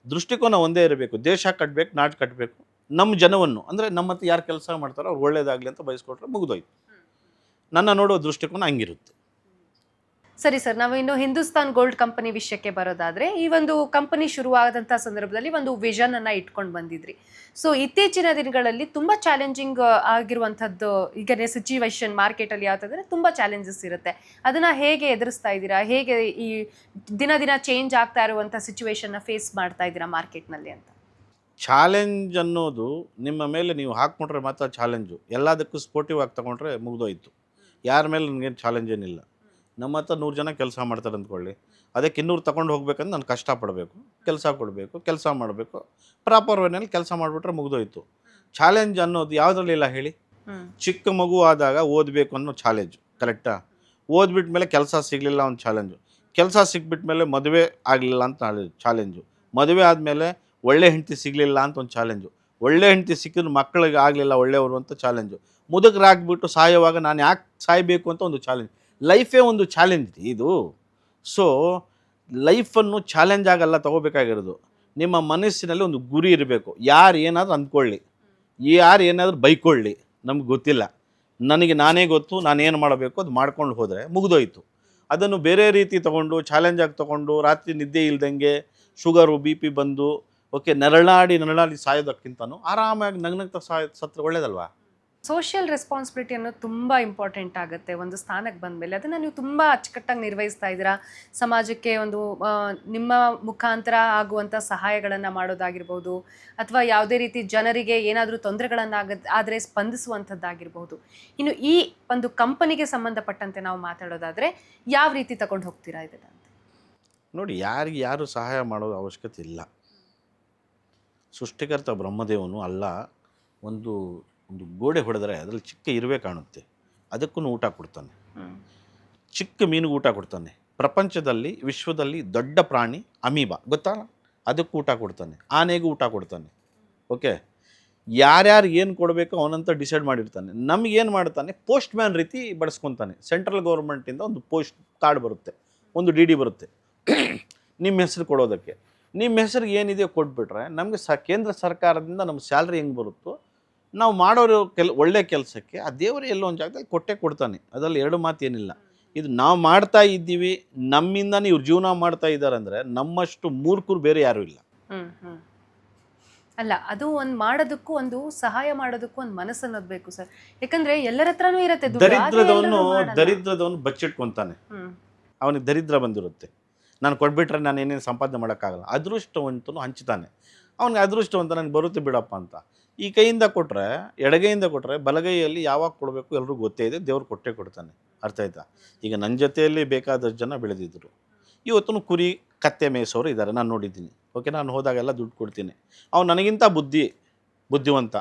ದೃಷ್ಟಿಕೋನ ಒಂದೇ ಇರಬೇಕು. ದೇಶ ಕಟ್ಟಬೇಕು, ನಾಡು ಕಟ್ಟಬೇಕು, ನಮ್ಮ ಜನವನ್ನು ಅಂದರೆ ನಮ್ಮ ಹತ್ರ ಯಾರು ಕೆಲಸ ಮಾಡ್ತಾರೋ ಅವ್ರು ಒಳ್ಳೇದಾಗಲಿ ಅಂತ ಬಯಸ್ಕೊಟ್ರೆ ಮುಗಿದೋಯ್ತು. ನನ್ನ ನೋಡುವ ದೃಷ್ಟಿಕೋನ ಹಂಗಿರುತ್ತೆ. ಸರಿ ಸರ್, ನಾವು ಇನ್ನು ಹಿಂದೂಸ್ತಾನ್ ಗೋಲ್ಡ್ ಕಂಪನಿ ವಿಷಯಕ್ಕೆ ಬರೋದಾದ್ರೆ, ಈ ಒಂದು ಕಂಪನಿ ಶುರುವಾದಂಥ ಸಂದರ್ಭದಲ್ಲಿ ಒಂದು ವಿಷನ್ ಅನ್ನ ಇಟ್ಕೊಂಡು ಬಂದಿದ್ರಿ. ಸೊ ಇತ್ತೀಚಿನ ದಿನಗಳಲ್ಲಿ ತುಂಬಾ ಚಾಲೆಂಜಿಂಗ್ ಆಗಿರುವಂಥದ್ದು ಈಗ ಸಿಚುವೇಶನ್ ಮಾರ್ಕೆಟಲ್ಲಿ ಯಾವ್ದಾದ್ರೆ ತುಂಬ ಚಾಲೆಂಜಸ್ ಇರುತ್ತೆ. ಅದನ್ನ ಹೇಗೆ ಎದುರಿಸ್ತಾ ಇದ್ದೀರಾ, ಹೇಗೆ ಈ ದಿನ ಚೇಂಜ್ ಆಗ್ತಾ ಇರುವಂಥ ಸಿಚುವೇಶನ್ನ ಫೇಸ್ ಮಾಡ್ತಾ ಇದ್ದೀರಾ ಮಾರ್ಕೆಟ್ನಲ್ಲಿ ಅಂತ? ಚಾಲೆಂಜ್ ಅನ್ನೋದು ನಿಮ್ಮ ಮೇಲೆ ನೀವು ಹಾಕ್ಕೊಂಡ್ರೆ ಮಾತ್ರ ಚಾಲೆಂಜು. ಎಲ್ಲದಕ್ಕೂ ಸ್ಪೋರ್ಟಿವ್ ಆಗಿ ತಗೊಂಡ್ರೆ ಮುಗಿದೋಯ್ತು. ಯಾರ ಮೇಲೆ ನನಗೇನು ಚಾಲೆಂಜ್ ಏನಿಲ್ಲ. ನಮ್ಮ ಹತ್ರ 100 ಜನ ಕೆಲಸ ಮಾಡ್ತಾರೆ ಅಂದ್ಕೊಳ್ಳಿ, ಅದಕ್ಕೆ ಇನ್ನೂರು ತಗೊಂಡು ಹೋಗ್ಬೇಕಂದ್ರೆ ನಾನು ಕಷ್ಟಪಡಬೇಕು, ಕೆಲಸ ಕೊಡಬೇಕು, ಕೆಲಸ ಮಾಡಬೇಕು, ಪ್ರಾಪರ್ ವೇನಲ್ಲಿ ಕೆಲಸ ಮಾಡಿಬಿಟ್ರೆ ಮುಗಿದೋಯ್ತು. ಚಾಲೆಂಜ್ ಅನ್ನೋದು ಯಾವುದ್ರಲ್ಲಿಲ್ಲ ಹೇಳಿ. ಚಿಕ್ಕ ಮಗು ಆದಾಗ ಓದಬೇಕು ಅನ್ನೋ ಚಾಲೆಂಜು, ಕರೆಕ್ಟಾ? ಓದ್ಬಿಟ್ಟ ಮೇಲೆ ಕೆಲಸ ಸಿಗಲಿಲ್ಲ ಒಂದು ಚಾಲೆಂಜು, ಕೆಲಸ ಸಿಕ್ಬಿಟ್ಟ ಮೇಲೆ ಮದುವೆ ಆಗಲಿಲ್ಲ ಅಂತ ಚಾಲೆಂಜು, ಮದುವೆ ಆದಮೇಲೆ ಒಳ್ಳೆ ಹೆಂಡತಿ ಸಿಗಲಿಲ್ಲ ಅಂತ ಒಂದು ಚಾಲೆಂಜು, ಒಳ್ಳೆ ಹೆಂಡತಿ ಸಿಕ್ಕಿದ್ರು ಮಕ್ಕಳಿಗೆ ಆಗಲಿಲ್ಲ ಒಳ್ಳೆಯವರು ಅಂತ ಚಾಲೆಂಜು, ಮುದುಕರಾಗ್ಬಿಟ್ಟು ಸಾಯುವಾಗ ನಾನು ಯಾಕೆ ಸಾಯಬೇಕು ಅಂತ ಒಂದು ಚಾಲೆಂಜ್. ಲೈಫೇ ಒಂದು ಚಾಲೆಂಜ್ ಇದು. ಸೊ ಲೈಫನ್ನು ಚಾಲೆಂಜ್ ಆಗಲ್ಲ ತಗೋಬೇಕಾಗಿರೋದು. ನಿಮ್ಮ ಮನಸ್ಸಿನಲ್ಲಿ ಒಂದು ಗುರಿ ಇರಬೇಕು. ಯಾರು ಏನಾದರೂ ಅಂದ್ಕೊಳ್ಳಿ, ಯಾರು ಏನಾದರೂ ಬೈಕೊಳ್ಳಿ, ನಮ್ಗೆ ಗೊತ್ತಿಲ್ಲ, ನನಗೆ ನಾನೇ ಗೊತ್ತು, ನಾನೇನು ಮಾಡಬೇಕು ಅದು ಮಾಡ್ಕೊಂಡು ಹೋದರೆ ಮುಗಿದೋಯ್ತು. ಅದನ್ನು ಬೇರೆ ರೀತಿ ತೊಗೊಂಡು ಚಾಲೆಂಜಾಗಿ ತೊಗೊಂಡು ರಾತ್ರಿ ನಿದ್ದೆ ಇಲ್ದಂಗೆ ಶುಗರು BP ಬಂದು ನರಳಾಡಿ ಸಾಯೋದಕ್ಕಿಂತನೂ ಆರಾಮಾಗಿ ನಗ್ನಗ್ತಾ ಸತ್ರ ಒಳ್ಳೇದಲ್ವಾ? ಸೋಷಿಯಲ್ ರೆಸ್ಪಾನ್ಸಿಬಿಲಿಟಿ ಅನ್ನೋದು ತುಂಬ ಇಂಪಾರ್ಟೆಂಟ್ ಆಗುತ್ತೆ ಒಂದು ಸ್ಥಾನಕ್ಕೆ ಬಂದಮೇಲೆ. ಅದನ್ನು ನೀವು ತುಂಬ ಅಚ್ಚುಕಟ್ಟಾಗಿ ನಿರ್ವಹಿಸ್ತಾ ಇದ್ದೀರಾ. ಸಮಾಜಕ್ಕೆ ಒಂದು ನಿಮ್ಮ ಮುಖಾಂತರ ಆಗುವಂಥ ಸಹಾಯಗಳನ್ನು ಮಾಡೋದಾಗಿರ್ಬೋದು, ಅಥವಾ ಯಾವುದೇ ರೀತಿ ಜನರಿಗೆ ಏನಾದರೂ ತೊಂದರೆಗಳನ್ನು ಆದರೆ ಸ್ಪಂದಿಸುವಂಥದ್ದಾಗಿರ್ಬೋದು. ಇನ್ನು ಈ ಒಂದು ಕಂಪನಿಗೆ ಸಂಬಂಧಪಟ್ಟಂತೆ ನಾವು ಮಾತಾಡೋದಾದರೆ ಯಾವ ರೀತಿ ತಗೊಂಡು ಹೋಗ್ತೀರಾ ಇದನ್ನು ಅಂತ? ನೋಡಿ, ಯಾರಿಗೆ ಯಾರು ಸಹಾಯ ಮಾಡೋದು ಅವಶ್ಯಕತೆ ಇಲ್ಲ. ಸೃಷ್ಟಿಕರ್ತ ಬ್ರಹ್ಮದೇವನು ಅಲ್ಲ, ಒಂದು ಗೋಡೆ ಹೊಡೆದರೆ ಅದರಲ್ಲಿ ಚಿಕ್ಕ ಇರುವೆ ಕಾಣುತ್ತೆ, ಅದಕ್ಕೂ ಊಟ ಕೊಡ್ತಾನೆ. ಚಿಕ್ಕ ಮೀನಿಗೆ ಊಟ ಕೊಡ್ತಾನೆ. ಪ್ರಪಂಚದಲ್ಲಿ ವಿಶ್ವದಲ್ಲಿ ದೊಡ್ಡ ಪ್ರಾಣಿ ಅಮೀಬಾ, ಗೊತ್ತಾ? ಅದಕ್ಕೂ ಊಟ ಕೊಡ್ತಾನೆ. ಆನೆಗೂ ಊಟ ಕೊಡ್ತಾನೆ. ಯಾರ್ಯಾರು ಏನು ಕೊಡಬೇಕು ಅವನಂತ ಡಿಸೈಡ್ ಮಾಡಿರ್ತಾನೆ. ನಮಗೇನು ಮಾಡ್ತಾನೆ, ಪೋಸ್ಟ್ ಮ್ಯಾನ್ ರೀತಿ ಬಡಿಸ್ಕೊತಾನೆ. ಸೆಂಟ್ರಲ್ ಗೌರ್ಮೆಂಟಿಂದ ಒಂದು ಪೋಸ್ಟ್ ಕಾರ್ಡ್ ಬರುತ್ತೆ, ಒಂದು DD ಬರುತ್ತೆ ನಿಮ್ಮ ಹೆಸರು ಕೊಡೋದಕ್ಕೆ. ನಿಮ್ಮ ಹೆಸರಿಗೆ ಏನಿದೆಯೋ ಕೊಟ್ಬಿಟ್ರೆ ನಮಗೆ ಕೇಂದ್ರ ಸರ್ಕಾರದಿಂದ ನಮ್ಮ ಸ್ಯಾಲ್ರಿ ಹೆಂಗೆ ಬರುತ್ತೋ ನಾವು ಮಾಡೋರು ಒಳ್ಳೆ ಕೆಲಸಕ್ಕೆ ಆ ದೇವರು ಎಲ್ಲೋ ಒಂದು ಜಾಗದಲ್ಲಿ ಕೊಟ್ಟೆ ಕೊಡ್ತಾನೆ. ಅದರಲ್ಲಿ ಎರಡು ಮಾತು ಏನಿಲ್ಲ. ಇದು ನಾವು ಮಾಡ್ತಾ ಇದ್ದೀವಿ, ನಮ್ಮಿಂದನೇ ಇವ್ರು ಜೀವನ ಮಾಡ್ತಾ ಇದ್ದಾರೆ ಅಂದರೆ ನಮ್ಮಷ್ಟು ಮೂರ್ಖರು ಬೇರೆ ಯಾರೂ ಇಲ್ಲ. ಅಲ್ಲ, ಅದು ಒಂದು ಮಾಡೋದಕ್ಕೂ ಒಂದು ಸಹಾಯ ಮಾಡೋದಕ್ಕೂ ಒಂದು ಮನಸ್ಸು ಅನ್ನೋದು ಬೇಕು ಸರ್. ಯಾಕಂದ್ರೆ ಎಲ್ಲರ ಹತ್ರನೂ ಇರುತ್ತೆ. ದರಿದ್ರದವನು ಬಚ್ಚಿಟ್ಕೊತಾನೆ. ಅವನಿಗೆ ದರಿದ್ರ ಬಂದಿರುತ್ತೆ. ನಾನು ಕೊಟ್ಬಿಟ್ರೆ ನಾನು ಏನೇನು ಸಂಪಾದನೆ ಮಾಡೋಕ್ಕಾಗಲ್ಲ. ಅದೃಷ್ಟವಂತನು ಹಂಚ್ತಾನೆ. ಅವ್ನಿಗೆ ಅದೃಷ್ಟವಂತ ನನಗೆ ಬರುತ್ತೆ ಬಿಡಪ್ಪ ಅಂತ. ಈ ಕೈಯಿಂದ ಕೊಟ್ಟರೆ, ಎಡಗೈಯಿಂದ ಕೊಟ್ಟರೆ, ಬಲಗೈಯಲ್ಲಿ ಯಾವಾಗ ಕೊಡಬೇಕು ಎಲ್ರಿಗೂ ಗೊತ್ತೇ ಇದೆ. ದೇವ್ರು ಕೊಟ್ಟೇ ಕೊಡ್ತಾನೆ. ಅರ್ಥ ಆಯ್ತಾ? ಈಗ ನನ್ನ ಜೊತೆಯಲ್ಲಿ ಬೇಕಾದಷ್ಟು ಜನ ಬೆಳೆದಿದ್ದರು. ಇವತ್ತು ಕುರಿ ಕತ್ತೆ ಮೇಯಿಸೋರು ಇದ್ದಾರೆ, ನಾನು ನೋಡಿದ್ದೀನಿ. ನಾನು ಹೋದಾಗೆಲ್ಲ ದುಡ್ಡು ಕೊಡ್ತೀನಿ. ಅವ್ನು ನನಗಿಂತ ಬುದ್ಧಿವಂತ,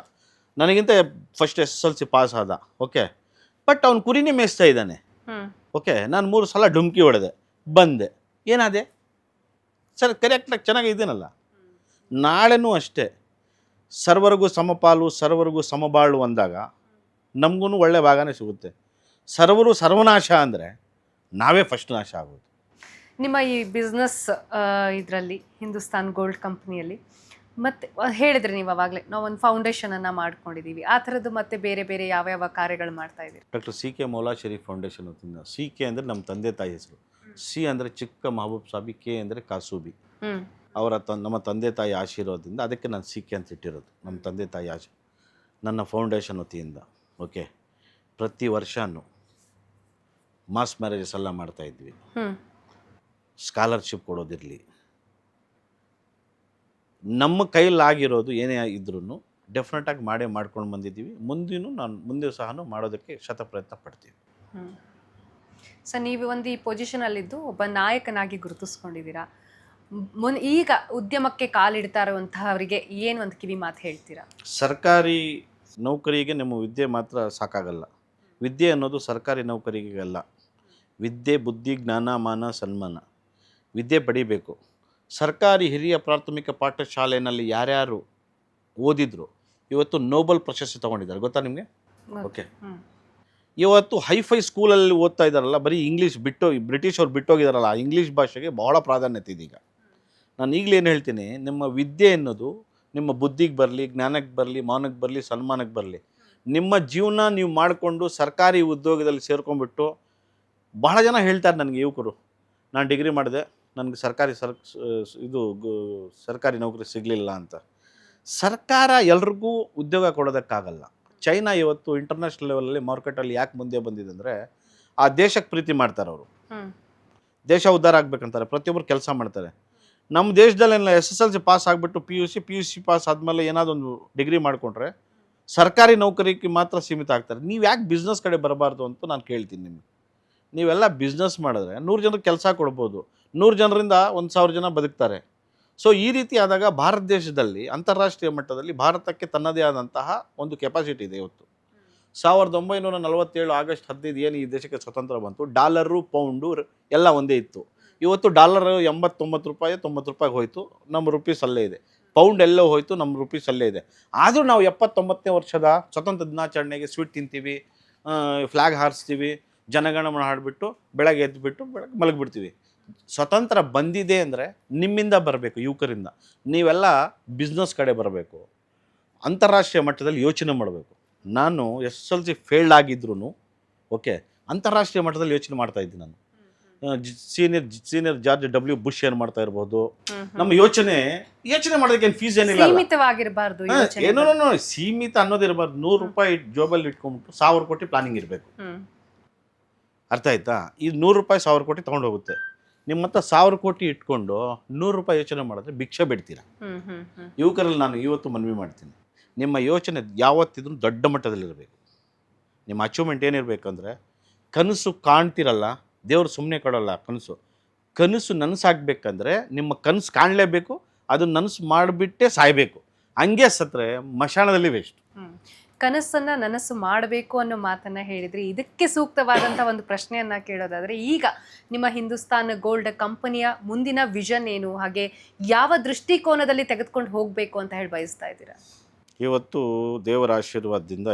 ನನಗಿಂತ ಫಸ್ಟ್ SSLC ಪಾಸ್ ಆದ. ಬಟ್ ಅವ್ನು ಕುರಿನೇ ಮೇಯಿಸ್ತಾ ಇದ್ದಾನೆ. ನಾನು 3 ಸಲ ಡುಮ್ಕಿ ಹೊಡೆದೆ, ಬಂದೆ. ಏನಾದೆ ಸರ್? ಕರೆಕ್ಟಾಗಿ ಚೆನ್ನಾಗಿದ್ದೀನಲ್ಲ. ನಾಳೆನೂ ಅಷ್ಟೇ, ಸರ್ವರಿಗೂ ಸಮಪಾಲು, ಸರ್ವರಿಗೂ ಸಮಬಾಳು ಅಂದಾಗ ನಮಗೂ ಒಳ್ಳೆ ಭಾಗನೇ ಸಿಗುತ್ತೆ. ಸರ್ವರು ಸರ್ವನಾಶ ಅಂದರೆ ನಾವೇ ಫಸ್ಟ್ ನಾಶ ಆಗೋದು. ನಿಮ್ಮ ಈ ಬಿಸ್ನೆಸ್ ಇದರಲ್ಲಿ ಹಿಂದೂಸ್ತಾನ್ ಗೋಲ್ಡ್ ಕಂಪ್ನಿಯಲ್ಲಿ ಮತ್ತೆ ಹೇಳಿದ್ರೆ ನೀವು ಅವಾಗಲೇ ನಾವು ಒಂದು ಫೌಂಡೇಶನನ್ನು ಮಾಡ್ಕೊಂಡಿದ್ದೀವಿ, ಆ ಥರದ್ದು ಮತ್ತೆ ಬೇರೆ ಬೇರೆ ಯಾವ ಕಾರ್ಯಗಳು ಮಾಡ್ತಾ ಇದ್ದೀವಿ? Doctor CK Maula Sharif foundation ವತಿಯಿಂದ. CK ಅಂದರೆ ನಮ್ಮ ತಂದೆ ತಾಯಿ ಹೆಸರು. C ಅಂದರೆ ಚಿಕ್ಕ ಮಹಬೂಬ್ ಸಾಬಿ, K ಅಂದರೆ ಕಾಸೂಬಿ. ಅವರ ನಮ್ಮ ತಂದೆ ತಾಯಿ ಆಶೀರ್ವಾದದಿಂದ ಅದಕ್ಕೆ ನಾನು CK ಅಂತ ಇಟ್ಟಿರೋದು. ನಮ್ಮ ತಂದೆ ತಾಯಿ ನನ್ನ ಫೌಂಡೇಶನ್ ವತಿಯಿಂದ ಪ್ರತಿ ವರ್ಷನೂ ಮಾಸ್ ಮ್ಯಾರೇಜಸ್ ಎಲ್ಲ ಮಾಡ್ತಾಯಿದ್ವಿ. ಸ್ಕಾಲರ್ಶಿಪ್ ಕೊಡೋದಿರಲಿ, ನಮ್ಮ ಕೈಲಾಗಿರೋದು ಏನೇ ಇದ್ರೂ ಡೆಫಿನೆಟಾಗಿ ಮಾಡ್ಕೊಂಡು ಬಂದಿದ್ದೀವಿ. ಮುಂದೆ ಸಹ ಮಾಡೋದಕ್ಕೆ ಶತಪ್ರಯತ್ನ ಪಡ್ತೀವಿ. ಸರ್, ನೀವು ಒಂದು ಈ ಪೊಸಿಷನಲ್ಲಿದ್ದು ಒಬ್ಬ ನಾಯಕನಾಗಿ ಗುರುತಿಸ್ಕೊಂಡಿದ್ದೀರಾ. ಈಗ ಉದ್ಯಮಕ್ಕೆ ಕಾಲಿಡ್ತಾ ಇರುವಂತಹವರಿಗೆ ಏನು ಒಂದು ಕಿವಿ ಮಾತು ಹೇಳ್ತೀರಾ? ಸರ್ಕಾರಿ ನೌಕರಿಗೆ ನಮ್ಮ ವಿದ್ಯೆ ಮಾತ್ರ ಸಾಕಾಗಲ್ಲ. ವಿದ್ಯೆ ಅನ್ನೋದು ಸರ್ಕಾರಿ ನೌಕರಿಗೆಲ್ಲ. ವಿದ್ಯೆ, ಬುದ್ಧಿ, ಜ್ಞಾನ, ಮಾನ, ಸನ್ಮಾನ, ವಿದ್ಯೆ ಪಡಿಬೇಕು. ಸರ್ಕಾರಿ ಹಿರಿಯ ಪ್ರಾಥಮಿಕ ಪಾಠಶಾಲೆಯಲ್ಲಿ ಯಾರ್ಯಾರು ಓದಿದ್ರು ಇವತ್ತು ನೋಬೆಲ್ ಪ್ರಶಸ್ತಿ ತೊಗೊಂಡಿದ್ದಾರೆ, ಗೊತ್ತಾ ನಿಮಗೆ? ಇವತ್ತು ಹೈಫೈ ಸ್ಕೂಲಲ್ಲಿ ಓದ್ತಾ ಇದ್ದಾರಲ್ಲ, ಬರೀ ಇಂಗ್ಲೀಷ್ ಬ್ರಿಟಿಷ್ ಅವ್ರು ಬಿಟ್ಟೋಗಿದಾರಲ್ಲ, ಆ ಇಂಗ್ಲೀಷ್ ಭಾಷೆಗೆ ಬಹಳ ಪ್ರಾಧಾನ್ಯತೆ ಇದೀಗ. ನಾನು ಈಗಲೇ ಏನು ಹೇಳ್ತೀನಿ, ನಿಮ್ಮ ವಿದ್ಯೆ ಅನ್ನೋದು ನಿಮ್ಮ ಬುದ್ಧಿಗೆ ಬರಲಿ, ಜ್ಞಾನಕ್ಕೆ ಬರಲಿ, ಮಾನಕ್ಕೆ ಬರಲಿ, ಸನ್ಮಾನಕ್ಕೆ ಬರಲಿ. ನಿಮ್ಮ ಜೀವನ ನೀವು ಮಾಡಿಕೊಂಡು ಸರ್ಕಾರಿ ಉದ್ಯೋಗದಲ್ಲಿ ಸೇರ್ಕೊಂಡ್ಬಿಟ್ಟು, ಬಹಳ ಜನ ಹೇಳ್ತಾರೆ ನನಗೆ, ಯುವಕರು, ನಾನು ಡಿಗ್ರಿ ಮಾಡಿದೆ, ನನಗೆ ಸರ್ಕಾರಿ ನೌಕರಿ ಸಿಗಲಿಲ್ಲ ಅಂತ. ಸರ್ಕಾರ ಎಲ್ರಿಗೂ ಉದ್ಯೋಗ ಕೊಡೋದಕ್ಕಾಗಲ್ಲ. ಚೈನಾ ಇವತ್ತು ಇಂಟರ್ನ್ಯಾಷನಲ್ ಲೆವೆಲಲ್ಲಿ ಮಾರ್ಕೆಟಲ್ಲಿ ಯಾಕೆ ಮುಂದೆ ಬಂದಿದೆ ಅಂದರೆ, ಆ ದೇಶಕ್ಕೆ ಪ್ರೀತಿ ಮಾಡ್ತಾರೆ ಅವರು. ದೇಶ ಉದ್ಧಾರ ಆಗ್ಬೇಕಂತಾರೆ, ಪ್ರತಿಯೊಬ್ಬರು ಕೆಲಸ ಮಾಡ್ತಾರೆ. ನಮ್ಮ ದೇಶದಲ್ಲೆಲ್ಲ SSLC ಪಾಸ್ ಆಗಿಬಿಟ್ಟು PUC ಪಾಸ್ ಆದಮೇಲೆ ಏನಾದರೂ ಒಂದು ಡಿಗ್ರಿ ಮಾಡಿಕೊಂಡ್ರೆ ಸರ್ಕಾರಿ ನೌಕರಿಗೆ ಮಾತ್ರ ಸೀಮಿತ ಆಗ್ತಾರೆ. ನೀವು ಯಾಕೆ ಬಿಸ್ನೆಸ್ ಕಡೆ ಬರಬಾರ್ದು ಅಂತ ನಾನು ಕೇಳ್ತೀನಿ ನಿಮಗೆ. ನೀವೆಲ್ಲ ಬಿಸ್ನೆಸ್ ಮಾಡಿದ್ರೆ 100 ಜನಕ್ಕೆ ಕೆಲಸ ಕೊಡ್ಬೋದು. 100 ಜನರಿಂದ 1,000 ಜನ ಬದುಕ್ತಾರೆ. ಸೊ ಈ ರೀತಿ ಆದಾಗ ಭಾರತ ದೇಶದಲ್ಲಿ ಅಂತಾರಾಷ್ಟ್ರೀಯ ಮಟ್ಟದಲ್ಲಿ ಭಾರತಕ್ಕೆ ತನ್ನದೇ ಆದಂತಹ ಒಂದು ಕೆಪಾಸಿಟಿ ಇದೆ ಇವತ್ತು. 1947 ಆಗಸ್ಟ್ 15 ಏನು ಈ ದೇಶಕ್ಕೆ ಸ್ವತಂತ್ರ ಬಂತು, ಡಾಲರು ಪೌಂಡು ಎಲ್ಲ ಒಂದೇ ಇತ್ತು. ಇವತ್ತು ಡಾಲರ್ 89 ರೂಪಾಯಿ 90 ರೂಪಾಯಿಗೆ ಹೋಯಿತು, ನಮ್ಮ ರುಪೀಸ್ ಅಲ್ಲೇ ಇದೆ. ಪೌಂಡ್ ಎಲ್ಲೋ ಹೋಯಿತು, ನಮ್ಮ ರುಪೀಸ್ ಅಲ್ಲೇ ಇದೆ. ಆದರೂ ನಾವು 79ನೇ ವರ್ಷದ ಸ್ವತಂತ್ರ ದಿನಾಚರಣೆಗೆ ಸ್ವೀಟ್ ತಿಂತೀವಿ, ಫ್ಲ್ಯಾಗ್ ಹಾರಿಸ್ತೀವಿ, ಜನಗಣಮನ ಹಾಡಿಬಿಟ್ಟು ಬೆಳಗ್ಗೆ ಎದ್ದುಬಿಟ್ಟು ಬೆಳಗ್ಗೆ ಮಲಗಿಬಿಡ್ತೀವಿ. ಸ್ವತಂತ್ರ ಬಂದಿದೆ ಅಂದರೆ ನಿಮ್ಮಿಂದ ಬರಬೇಕು, ಯುವಕರಿಂದ. ನೀವೆಲ್ಲ ಬಿಸ್ನೆಸ್ ಕಡೆ ಬರಬೇಕು, ಅಂತಾರಾಷ್ಟ್ರೀಯ ಮಟ್ಟದಲ್ಲಿ ಯೋಚನೆ ಮಾಡಬೇಕು. ನಾನು SSLC ಫೇಲ್ಡ್ ಆಗಿದ್ರೂ ಓಕೆ, ಅಂತಾರಾಷ್ಟ್ರೀಯ ಮಟ್ಟದಲ್ಲಿ ಯೋಚನೆ ಮಾಡ್ತಾ ಇದ್ದೀನಿ ನಾನು. ಸೀನಿಯರ್ ಜಾರ್ಜ್ W ಬುಷ್ ಏನು ಮಾಡ್ತಾ ಇರ್ಬೋದು. ನಮ್ಮ ಯೋಚನೆ ಮಾಡೋದಕ್ಕೆ ಏನು ಫೀಸ್ ಏನಿಲ್ಲ, ಸೀಮಿತವಾಗಿರಬಾರ್ದು. ಏನೋ ಸೀಮಿತ ಅನ್ನೋದಿರಬಾರ್ದು. 100 ರೂಪಾಯಿ ಜೋಬಲ್ಲಿ ಇಟ್ಕೊಂಡ್ಬಿಟ್ಟು 1000 ಕೋಟಿ ಪ್ಲಾನಿಂಗ್ ಇರಬೇಕು. ಅರ್ಥ ಆಯ್ತಾ? ಈ 100 ರೂಪಾಯಿ 1000 ಕೋಟಿ ತೊಗೊಂಡು ಹೋಗುತ್ತೆ. ನಿಮ್ಮ ಹತ್ರ 1000 ಕೋಟಿ ಇಟ್ಕೊಂಡು 100 ರೂಪಾಯಿ ಯೋಚನೆ ಮಾಡಿದ್ರೆ ಭಿಕ್ಷೆ ಬಿಡ್ತೀರಾ. ಯುವಕರಲ್ಲಿ ನಾನು ಇವತ್ತು ಮನವಿ ಮಾಡ್ತೀನಿ, ನಿಮ್ಮ ಯೋಚನೆ ಯಾವತ್ತಿದ್ರೂ ದೊಡ್ಡ ಮಟ್ಟದಲ್ಲಿರಬೇಕು. ನಿಮ್ಮ ಅಚೀವ್ಮೆಂಟ್ ಏನಿರಬೇಕಂದ್ರೆ, ಕನಸು ಕಾಣ್ತಿರಲ್ಲ, ದೇವರು ಸುಮ್ಮನೆ ಕೊಡೋಲ್ಲ ಕನಸು ನನಸಾಗಬೇಕಂದ್ರೆ ನಿಮ್ಮ ಕನಸು ಕಾಣಲೇಬೇಕು, ಅದನ್ನು ನನಸು ಮಾಡಿಬಿಟ್ಟೇ ಸಾಯಬೇಕು. ಹಂಗೆ ಸತ್ತರೆ ಮಶಾಣದಲ್ಲಿ ವೇಸ್ಟ್. ಕನಸನ್ನ ನನಸು ಮಾಡಬೇಕು ಅನ್ನೋ ಮಾತನ್ನ ಹೇಳಿದ್ರಿ. ಇದಕ್ಕೆ ಸೂಕ್ತವಾದಂಥ ಒಂದು ಪ್ರಶ್ನೆಯನ್ನ ಕೇಳೋದಾದ್ರೆ, ಈಗ ನಿಮ್ಮ ಹಿಂದೂಸ್ತಾನ್ ಗೋಲ್ಡ್ ಕಂಪನಿಯ ಮುಂದಿನ ವಿಷನ್ ಏನು, ಹಾಗೆ ಯಾವ ದೃಷ್ಟಿಕೋನದಲ್ಲಿ ತೆಗೆದುಕೊಂಡು ಹೋಗಬೇಕು ಅಂತ ಹೇಳಿ ಬಯಸ್ತಾ ಇದ್ದೀರಾ? ಇವತ್ತು ದೇವರ ಆಶೀರ್ವಾದದಿಂದ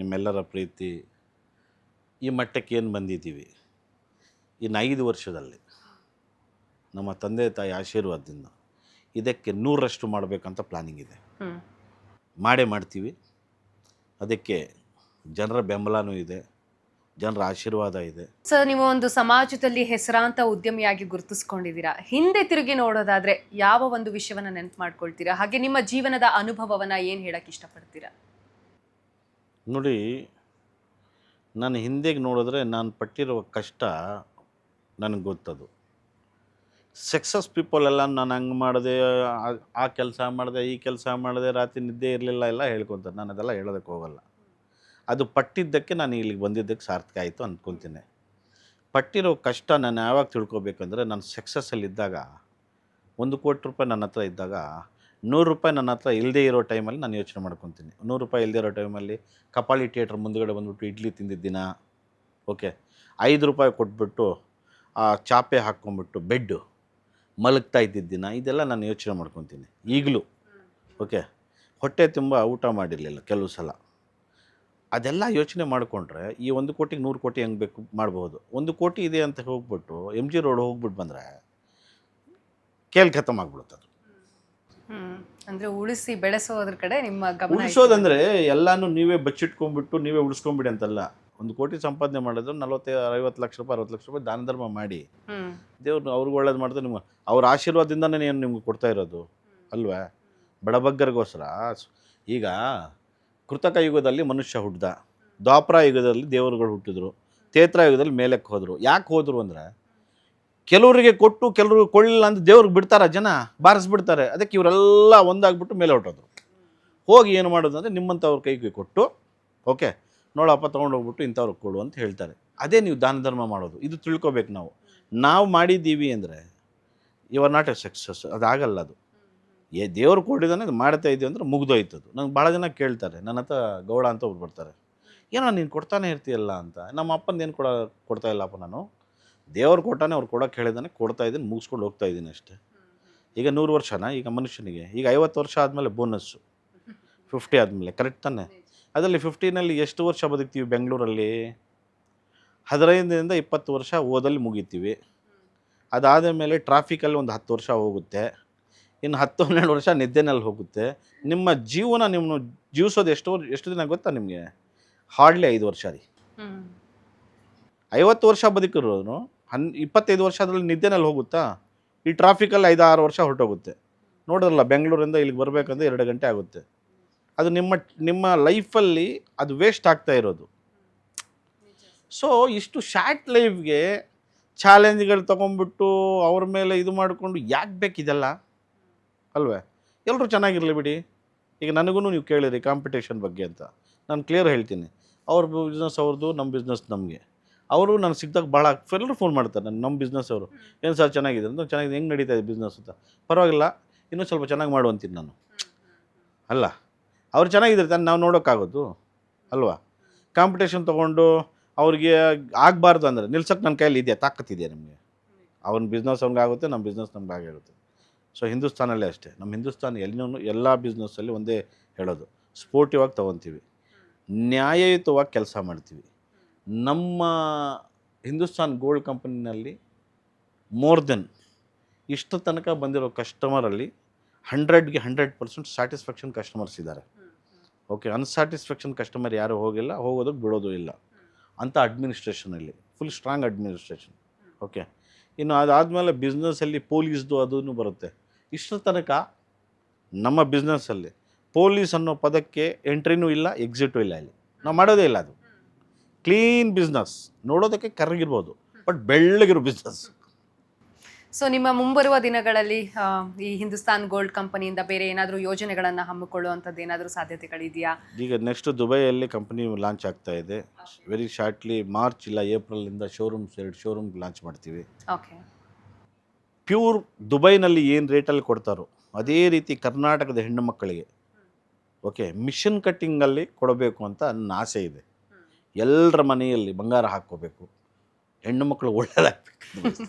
ನಿಮ್ಮೆಲ್ಲರ ಪ್ರೀತಿ ಈ ಮಟ್ಟಕ್ಕೆ ಏನು ಬಂದಿದ್ದೀವಿ, ಇನ್ನು 5 ವರ್ಷದಲ್ಲಿ ನಮ್ಮ ತಂದೆ ತಾಯಿ ಆಶೀರ್ವಾದದಿಂದ ಇದಕ್ಕೆ 100ರಷ್ಟು ಮಾಡಬೇಕಂತ ಪ್ಲಾನಿಂಗ್ ಇದೆ. ಮಾಡ್ತೀವಿ. ಅದಕ್ಕೆ ಜನರ ಬೆಂಬಲನೂ ಇದೆ, ಜನರ ಆಶೀರ್ವಾದ ಇದೆ. ಸರ್, ನೀವು ಒಂದು ಸಮಾಜದಲ್ಲಿ ಹೆಸರಾಂತ ಉದ್ಯಮಿಯಾಗಿ ಗುರುತಿಸ್ಕೊಂಡಿದ್ದೀರಾ. ಹಿಂದೆ ತಿರುಗಿ ನೋಡೋದಾದ್ರೆ ಯಾವ ಒಂದು ವಿಷಯವನ್ನ ನೆನಪು ಮಾಡ್ಕೊಳ್ತೀರಾ? ಹಾಗೆ ನಿಮ್ಮ ಜೀವನದ ಅನುಭವವನ್ನ ಏನು ಹೇಳಕ್ಕೆ ಇಷ್ಟಪಡ್ತೀರಾ? ನೋಡಿ, ನಾನು ಹಿಂದೆಗೆ ನೋಡಿದ್ರೆ ನಾನು ಪಟ್ಟಿರುವ ಕಷ್ಟ ನನಗೆ ಗೊತ್ತದು. ಸಕ್ಸಸ್ ಪೀಪಲ್ ಎಲ್ಲ ನಾನು ಹಂಗೆ ಮಾಡಿದೆ, ಆ ಕೆಲಸ ಮಾಡಿದೆ, ಈ ಕೆಲಸ ಮಾಡಿದೆ, ರಾತ್ರಿ ನಿದ್ದೆ ಇರಲಿಲ್ಲ ಎಲ್ಲ ಹೇಳ್ಕೊತಾರೆ. ನಾನು ಅದೆಲ್ಲ ಹೇಳೋದಕ್ಕೆ ಹೋಗಲ್ಲ. ಅದು ಪಟ್ಟಿದ್ದಕ್ಕೆ ನಾನು ಇಲ್ಲಿಗೆ ಬಂದಿದ್ದಕ್ಕೆ ಸಾರ್ಥಕ ಆಯಿತು ಅಂದ್ಕೊತೀನಿ. ಪಟ್ಟಿರೋ ಕಷ್ಟ ನಾನು ಯಾವಾಗ ತಿಳ್ಕೊಬೇಕಂದ್ರೆ, ನಾನು ಸಕ್ಸಸ್ಸಲ್ಲಿದ್ದಾಗ 1 ಕೋಟಿ ರೂಪಾಯಿ ನನ್ನ ಹತ್ರ ಇದ್ದಾಗ 100 ರೂಪಾಯಿ ನನ್ನ ಹತ್ರ ಇಲ್ಲದೇ ಇರೋ ಟೈಮಲ್ಲಿ ನಾನು ಯೋಚನೆ ಮಾಡ್ಕೊತೀನಿ. 100 ರೂಪಾಯಿ ಇಲ್ಲದೇ ಇರೋ ಟೈಮಲ್ಲಿ ಕಪಾಲಿ ಥಿಯೇಟ್ರ್ ಮುಂದುಗಡೆ ಬಂದುಬಿಟ್ಟು ಇಡ್ಲಿ ತಿಂದಿದ್ದಿನ, ಓಕೆ, 5 ರೂಪಾಯಿ ಕೊಟ್ಬಿಟ್ಟು ಆ ಚಾಪೆ ಹಾಕ್ಕೊಂಬಿಟ್ಟು ಬೆಡ್ಡು ಮಲಗ್ತಾ ಇದ್ದಿದ್ದಿನ, ಇದೆಲ್ಲ ನಾನು ಯೋಚನೆ ಮಾಡ್ಕೊತೀನಿ ಈಗಲೂ. ಓಕೆ, ಹೊಟ್ಟೆ ತುಂಬ ಊಟ ಮಾಡಿರಲಿಲ್ಲ ಕೆಲವು ಸಲ. ಅದೆಲ್ಲ ಯೋಚನೆ ಮಾಡಿಕೊಂಡ್ರೆ ಈ 1 ಕೋಟಿಗೆ 100 ಕೋಟಿ ಹೆಂಗೆ ಬೇಕು ಮಾಡ್ಬೋದು. 1 ಕೋಟಿ ಇದೆ ಅಂತ ಹೋಗ್ಬಿಟ್ಟು MG ರೋಡ್ ಹೋಗ್ಬಿಟ್ಟು ಬಂದರೆ ಖತಮ್ ಆಗ್ಬಿಡುತ್ತೆ. ಅಂದ್ರೆ ಉಳಿಸಿ ಬೆಳೆಸೋದ್ರ ಕಡೆ ನಿಮ್ಮ ಗಮನ. ಉಳಿಸೋದಂದ್ರೆ ಎಲ್ಲಾನು ನೀವೇ ಬಚ್ಚಿಟ್ಕೊಂಡ್ಬಿಟ್ಟು ನೀವೇ ಉಳಿಸ್ಕೊಂಬಿಡಿ ಅಂತಲ್ಲ. 1 ಕೋಟಿ ಸಂಪಾದನೆ ಮಾಡಿದ್ರೆ 40-50 ಲಕ್ಷ ರೂಪಾಯಿ 60 ಲಕ್ಷ ರೂಪಾಯಿ ದಾನ ಧರ್ಮ ಮಾಡಿ ದೇವ್ರು ಅವ್ರಿಗೆ ಒಳ್ಳೇದು ಮಾಡಿದ್ರೆ ನಿಮ್ಗೆ ಅವ್ರ ಆಶೀರ್ವಾದದಿಂದನೇ ಏನು ನಿಮ್ಗೆ ಕೊಡ್ತಾ ಇರೋದು ಅಲ್ವಾ? ಬಡಬಗ್ಗರಿಗೋಸ್ಕರ. ಈಗ ಕೃತಕ ಯುಗದಲ್ಲಿ ಮನುಷ್ಯ ಹುಟ್ಟಿದ, ದ್ವಾಪರ ಯುಗದಲ್ಲಿ ದೇವರುಗಳು ಹುಟ್ಟಿದ್ರು, ತೇತ್ರ ಯುಗದಲ್ಲಿ ಮೇಲಕ್ಕೆ ಹೋದರು. ಯಾಕೆ ಹೋದರು ಅಂದರೆ, ಕೆಲವರಿಗೆ ಕೊಟ್ಟು ಕೆಲವ್ರಿಗೆ ಕೊಳ್ಳಿಲ್ಲ ಅಂತ ದೇವ್ರಿಗೆ ಬಿಡ್ತಾರೆ, ಜನ ಬಾರಿಸ್ಬಿಡ್ತಾರೆ. ಅದಕ್ಕೆ ಇವರೆಲ್ಲ ಒಂದಾಗ್ಬಿಟ್ಟು ಮೇಲೆ ಹೊಟ್ಟೋದ್ರು. ಹೋಗಿ ಏನು ಮಾಡೋದು ಅಂದರೆ, ನಿಮ್ಮಂಥವ್ರ ಕೈಗೆ ಕೊಟ್ಟು, ಓಕೆ ನೋಡಪ್ಪ ತೊಗೊಂಡೋಗ್ಬಿಟ್ಟು ಇಂಥವ್ರಿಗೆ ಕೊಡು ಅಂತ ಹೇಳ್ತಾರೆ. ಅದೇ ನೀವು ದಾನ ಧರ್ಮ ಮಾಡೋದು. ಇದು ತಿಳ್ಕೊಬೇಕು ನಾವು ಮಾಡಿದ್ದೀವಿ ಅಂದರೆ you are not a success. ಅದಾಗಲ್ಲ. ಅದು ದೇವ್ರು ಕೊಟ್ಟಿದ್ದಾನೆ, ಅದು ಮಾಡ್ತಾ ಇದ್ದೀವಿ ಅಂದರೆ ಮುಗ್ದೋಯ್ತದು. ನಂಗೆ ಭಾಳ ಜನ ಕೇಳ್ತಾರೆ, ನನ್ನ ಹತ್ರ ಗೌಡ ಅಂತ ಒಬ್ರು ಬರ್ತಾರೆ, ಏನೋ ನೀನು ಕೊಡ್ತಾನೆ ಇರ್ತೀಯಲ್ಲ ಅಂತ. ನಮ್ಮ ಅಪ್ಪಂದು ಏನು ಕೊಡ್ತಾ ಇಲ್ಲಪ್ಪ, ನಾನು ದೇವ್ರು ಕೊಟ್ಟಾನೆ, ಅವ್ರು ಕೊಡೋಕೆ ಹೇಳಿದಾನೆ, ಕೊಡ್ತಾ ಇದ್ದೀನಿ, ಮುಗಿಸ್ಕೊಂಡು ಹೋಗ್ತಾ ಇದ್ದೀನಿ ಅಷ್ಟೇ. ಈಗ 100 ವರ್ಷನ ಈಗ ಮನುಷ್ಯನಿಗೆ, ಈಗ 50 ವರ್ಷ ಆದಮೇಲೆ ಬೋನಸ್ಸು, 50 ಆದಮೇಲೆ, ಕರೆಕ್ಟ್ ತಾನೆ? ಅದರಲ್ಲಿ 50ನಲ್ಲಿ ಎಷ್ಟು ವರ್ಷ ಬದುಕ್ತೀವಿ ಬೆಂಗಳೂರಲ್ಲಿ? 15ರಿಂದ 20 ವರ್ಷ ಓದಲ್ಲಿ ಮುಗಿತೀವಿ. ಅದಾದ ಮೇಲೆ ಟ್ರಾಫಿಕಲ್ಲಿ ಒಂದು 10 ವರ್ಷ ಹೋಗುತ್ತೆ. ಇನ್ನು 10-12 ವರ್ಷ ನಿದ್ದೆನಲ್ಲಿ ಹೋಗುತ್ತೆ. ನಿಮ್ಮ ಜೀವನ ನಿಮ್ಮ ಜೀವಿಸೋದು ಎಷ್ಟು ದಿನ ಗೊತ್ತಾ ನಿಮಗೆ? ಹಾರ್ಡ್ಲಿ 5 ವರ್ಷ ರೀ. 50 ವರ್ಷ ಬದುಕಿರೋನು 25 ವರ್ಷ ಅದರಲ್ಲಿ ನಿದ್ದೆನಲ್ಲಿ ಹೋಗುತ್ತಾ? ಈ ಟ್ರಾಫಿಕಲ್ಲಿ 5-6 ವರ್ಷ ಹೊರಟೋಗುತ್ತೆ. ನೋಡಿದ್ರಲ್ಲ, ಬೆಂಗಳೂರಿಂದ ಇಲ್ಲಿಗೆ ಬರಬೇಕಂದ್ರೆ 2 ಗಂಟೆ ಆಗುತ್ತೆ. ಅದು ನಿಮ್ಮ ಲೈಫಲ್ಲಿ ಅದು ವೇಸ್ಟ್ ಆಗ್ತಾ ಇರೋದು. ಸೊ ಇಷ್ಟು ಶಾರ್ಟ್ ಲೈಫ್ಗೆ ಚಾಲೆಂಜ್ಗಳು ತೊಗೊಂಡ್ಬಿಟ್ಟು ಅವ್ರ ಮೇಲೆ ಇದು ಮಾಡಿಕೊಂಡು ಯಾಕೆ ಬೇಕಿದೆಲ್ಲ ಅಲ್ವೇ? ಎಲ್ಲರೂ ಚೆನ್ನಾಗಿರಲಿ ಬಿಡಿ. ಈಗ ನನಗೂ ನೀವು ಕೇಳಿರಿ ಕಾಂಪಿಟೇಷನ್ ಬಗ್ಗೆ ಅಂತ, ನಾನು ಕ್ಲಿಯರ್ ಹೇಳ್ತೀನಿ. ಅವ್ರ ಬಿಸ್ನೆಸ್ ಅವ್ರದ್ದು, ನಮ್ಮ ಬಿಸ್ನೆಸ್ ನಮಗೆ. ಅವರು ನನಗೆ ಸಿಕ್ಕಿದಾಗ ಭಾಳ ಎಲ್ಲರೂ ಫೋನ್ ಮಾಡ್ತಾರೆ ನಮ್ಮ ಬಿಸ್ನೆಸ್ ಅವರು, ಏನು ಸರ್ ಚೆನ್ನಾಗಿದೆ ಅಂತ, ಚೆನ್ನಾಗಿದೆ, ಹೆಂಗೆ ನಡೀತಾ ಇದೆ ಬಿಸ್ನೆಸ್ ಅಂತ. ಪರವಾಗಿಲ್ಲ, ಇನ್ನೂ ಸ್ವಲ್ಪ ಚೆನ್ನಾಗಿ ಮಾಡು ಅಂತೀನಿ ನಾನು. ಅಲ್ಲ, ಅವ್ರು ಚೆನ್ನಾಗಿದ್ದಾರೆ ತಾನು ನಾವು ನೋಡೋಕ್ಕಾಗೋದು ಅಲ್ವಾ? ಕಾಂಪಿಟೇಷನ್ ತೊಗೊಂಡು ಅವ್ರಿಗೆ ಆಗಬಾರ್ದು ಅಂದರೆ ನಿಲ್ಸೋಕ್ಕೆ ನನ್ನ ಕೈಯಲ್ಲಿ ಇದೆಯಾ, ತಾಕತ್ತಿದೆಯಾ ನಿಮಗೆ? ಅವ್ನ ಬಿಸ್ನೆಸ್ ಅವ್ನಿಗೆ ಆಗುತ್ತೆ, ನಮ್ಮ ಬಿಸ್ನೆಸ್ ನಮ್ಗೆ ಆಗಿರುತ್ತೆ. ಸೊ ಹಿಂದೂಸ್ತಾನಲ್ಲೇ ಅಷ್ಟೇ, ನಮ್ಮ ಹಿಂದೂಸ್ತಾನ ಎಲ್ಲ ಬಿಸ್ನೆಸ್ಸಲ್ಲಿ ಒಂದೇ ಹೇಳೋದು, ಸ್ಪೋರ್ಟಿವ್ ಆಗಿ ತೊಗೊತೀವಿ, ನ್ಯಾಯಯುತವಾಗಿ ಕೆಲಸ ಮಾಡ್ತೀವಿ. ನಮ್ಮ ಹಿಂದೂಸ್ತಾನ್ ಗೋಲ್ಡ್ ಕಂಪನಿನಲ್ಲಿ ಮೋರ್ ದೆನ್ ಇಷ್ಟು ತನಕ ಬಂದಿರೋ ಕಸ್ಟಮರಲ್ಲಿ 100ಗೆ 100% ಸ್ಯಾಟಿಸ್ಫ್ಯಾಕ್ಷನ್ ಕಸ್ಟಮರ್ಸ್ ಇದ್ದಾರೆ. ಓಕೆ, ಅನ್ಸ್ಯಾಟಿಸ್ಫ್ಯಾಕ್ಷನ್ ಕಸ್ಟಮರ್ ಯಾರೂ ಹೋಗಿಲ್ಲ, ಹೋಗೋದಕ್ಕೆ ಬಿಡೋದು ಇಲ್ಲ ಅಂತ ಅಡ್ಮಿನಿಸ್ಟ್ರೇಷನಲ್ಲಿ ಫುಲ್ ಸ್ಟ್ರಾಂಗ್ ಅಡ್ಮಿನಿಸ್ಟ್ರೇಷನ್. ಓಕೆ, ಇನ್ನು ಅದಾದಮೇಲೆ ಬಿಸ್ನೆಸ್ಸಲ್ಲಿ ಪೊಲೀಸ್ದು ಅದೂ ಬರುತ್ತೆ. ಇಷ್ಟರ ತನಕ ನಮ್ಮ ಬಿಸ್ನೆಸ್ಸಲ್ಲಿ ಪೊಲೀಸ್ ಅನ್ನೋ ಪದಕ್ಕೆ ಎಂಟ್ರಿನೂ ಇಲ್ಲ, ಎಕ್ಸಿಟೂ ಇಲ್ಲ. ಇಲ್ಲಿ ನಾವು ಮಾಡೋದೇ ಇಲ್ಲ. ಅದು ಕ್ಲೀನ್ ಬಿಸ್ನೆಸ್, ನೋಡೋದಕ್ಕೆ ಕರ್ಗಿರ್ಬೋದು, ಬಟ್ ಬೆಳ್ಳಗಿರೋ ಬಿಸ್ನೆಸ್. ಸೊ ನಿಮ್ಮ ಮುಂಬರುವ ದಿನಗಳಲ್ಲಿ ಈ ಹಿಂದೂಸ್ತಾನ್ ಗೋಲ್ಡ್ ಕಂಪನಿಯಿಂದ ಬೇರೆ ಏನಾದರೂ ಯೋಜನೆಗಳನ್ನು ಹಮ್ಮಿಕೊಳ್ಳುವಂಥದ್ದು ಏನಾದರೂ ಸಾಧ್ಯತೆಗಳಿದೆಯಾ? ಈಗ ನೆಕ್ಸ್ಟ್ ದುಬೈಯಲ್ಲಿ ಕಂಪನಿ ಲಾಂಚ್ ಆಗ್ತಾ ಇದೆ. ವೆರಿ ಶಾರ್ಟ್ಲಿ ಮಾರ್ಚ್ ಇಲ್ಲ ಏಪ್ರಿಲಿಂದ ಎರಡು ಶೋರೂಮ್ ಲಾಂಚ್ ಮಾಡ್ತೀವಿ. ಓಕೆ, ಪ್ಯೂರ್ ದುಬೈನಲ್ಲಿ ಏನು ರೇಟಲ್ಲಿ ಕೊಡ್ತಾರೋ ಅದೇ ರೀತಿ ಕರ್ನಾಟಕದ ಹೆಣ್ಣು ಮಕ್ಕಳಿಗೆ ಓಕೆ ಮಿಷನ್ ಕಟ್ಟಿಂಗಲ್ಲಿ ಕೊಡಬೇಕು ಅಂತ ನನ್ನ ಆಸೆ ಇದೆ. ಎಲ್ಲರ ಮನೆಯಲ್ಲಿ ಬಂಗಾರ ಹಾಕ್ಕೋಬೇಕು, ಹೆಣ್ಣು ಮಕ್ಕಳು ಒಳ್ಳೆಯದಾಗಬೇಕು.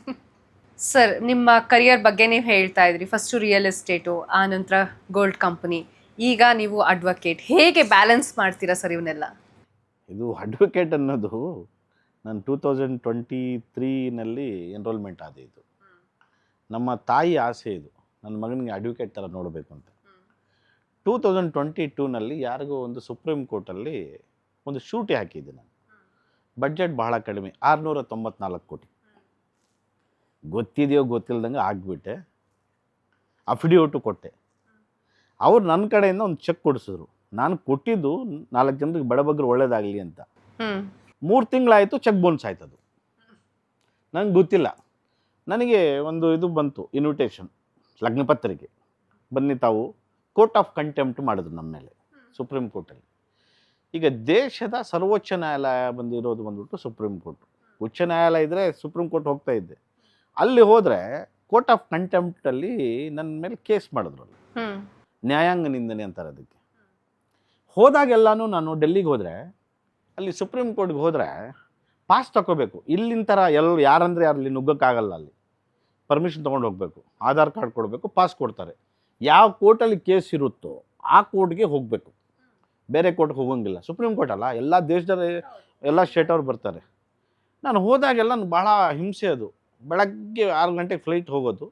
ಸರ್, ನಿಮ್ಮ ಕರಿಯರ್ ಬಗ್ಗೆ ನೀವು ಹೇಳ್ತಾ ಇದ್ರಿ, ಫಸ್ಟು ರಿಯಲ್ ಎಸ್ಟೇಟು, ಆ ನಂತರ ಗೋಲ್ಡ್ ಕಂಪನಿ, ಈಗ ನೀವು ಅಡ್ವೊಕೇಟ್. ಹೇಗೆ ಬ್ಯಾಲೆನ್ಸ್ ಮಾಡ್ತೀರಾ ಸರ್ ಇವನ್ನೆಲ್ಲ? ಇದು ಅಡ್ವೊಕೇಟ್ ಅನ್ನೋದು ನಾನು 2023ನಲ್ಲಿ ಎನ್ರೋಲ್ಮೆಂಟ್ ಆದ. ಇದು ನಮ್ಮ ತಾಯಿ ಆಸೆ, ಇದು ನನ್ನ ಮಗನಿಗೆ ಅಡ್ವೊಕೇಟ್ ಥರ ನೋಡಬೇಕು ಅಂತ. 2022ನಲ್ಲಿ ಯಾರಿಗೋ ಒಂದು ಸುಪ್ರೀಂ ಕೋರ್ಟಲ್ಲಿ ಒಂದು ಶೂಟಿ ಹಾಕಿದ್ದೆ ನಾನು. ಬಡ್ಜೆಟ್ ಬಹಳ ಕಡಿಮೆ, 694 ಕೋಟಿ. ಗೊತ್ತಿದೆಯೋ ಗೊತ್ತಿಲ್ದಂಗೆ ಆಗಿಬಿಟ್ಟೆ. ಅಫಿಡಿಯೋಟು ಕೊಟ್ಟೆ. ಅವ್ರು ನನ್ನ ಕಡೆಯಿಂದ ಒಂದು ಚೆಕ್ ಕೊಡಿಸಿದ್ರು. ನಾನು ಕೊಟ್ಟಿದ್ದು 4 ಜನರಿಗೆ ಬಡಬಗ್ಗರು ಒಳ್ಳೇದಾಗಲಿ ಅಂತ. 3 ತಿಂಗಳಾಯಿತು, ಚೆಕ್ ಬೌನ್ಸ್ ಆಯ್ತದು. ನನಗೆ ಗೊತ್ತಿಲ್ಲ. ನನಗೆ ಒಂದು ಇದು ಬಂತು, ಇನ್ವಿಟೇಷನ್, ಲಗ್ನ ಪತ್ರಿಕೆ, ಬನ್ನಿ ತಾವು ಕೋರ್ಟ್ ಆಫ್ ಕಂಟೆಂಪ್ಟ್ ಮಾಡಿದ್ರು ನಮ್ಮ ಮೇಲೆ ಸುಪ್ರೀಂ ಕೋರ್ಟಲ್ಲಿ. ಈಗ ದೇಶದ ಸರ್ವೋಚ್ಚ ನ್ಯಾಯಾಲಯ ಬಂದಿರೋದು ಬಂದ್ಬಿಟ್ಟು ಸುಪ್ರೀಂ ಕೋರ್ಟ್. ಉಚ್ಚ ನ್ಯಾಯಾಲಯ ಇದ್ದರೆ ಸುಪ್ರೀಂ ಕೋರ್ಟ್ ಹೋಗ್ತಾ ಇದ್ದೆ. ಅಲ್ಲಿ ಹೋದರೆ ಕೋರ್ಟ್ ಆಫ್ ಕಂಟೆಂಪ್ಟಲ್ಲಿ ನನ್ನ ಮೇಲೆ ಕೇಸ್ ಮಾಡಿದ್ರು. ನ್ಯಾಯಾಂಗ ನಿಂದನೆ ಅಂತಾರೆ ಅದಕ್ಕೆ. ಹೋದಾಗೆಲ್ಲನೂ ನಾನು ಡೆಲ್ಲಿಗೆ ಹೋದರೆ, ಅಲ್ಲಿ ಸುಪ್ರೀಂ ಕೋರ್ಟ್ಗೆ ಹೋದರೆ ಪಾಸ್ ತಗೋಬೇಕು. ಇಲ್ಲಿನ ಥರ ಯಾರಂದರೆ ಅಲ್ಲಿ ನುಗ್ಗೋಕ್ಕಾಗಲ್ಲ. ಅಲ್ಲಿ ಪರ್ಮಿಷನ್ ತೊಗೊಂಡು ಹೋಗಬೇಕು, ಆಧಾರ್ ಕಾರ್ಡ್ ಕೊಡಬೇಕು, ಪಾಸ್ ಕೊಡ್ತಾರೆ. ಯಾವ ಕೋರ್ಟಲ್ಲಿ ಕೇಸ್ ಇರುತ್ತೋ ಆ ಕೋರ್ಟ್ಗೆ ಹೋಗಬೇಕು, ಬೇರೆ ಕೋರ್ಟ್ಗೆ ಹೋಗೋಂಗಿಲ್ಲ. ಸುಪ್ರೀಂ ಕೋರ್ಟ್ ಅಲ್ಲ, ಎಲ್ಲ ದೇಶದ ಎಲ್ಲ ಸ್ಟೇಟವ್ರು ಬರ್ತಾರೆ. ನಾನು ಹೋದಾಗೆಲ್ಲ ಭಾಳ ಹಿಂಸೆ. ಅದು ಬೆಳಗ್ಗೆ 6 ಗಂಟೆಗೆ ಫ್ಲೈಟ್ ಹೋಗೋದು,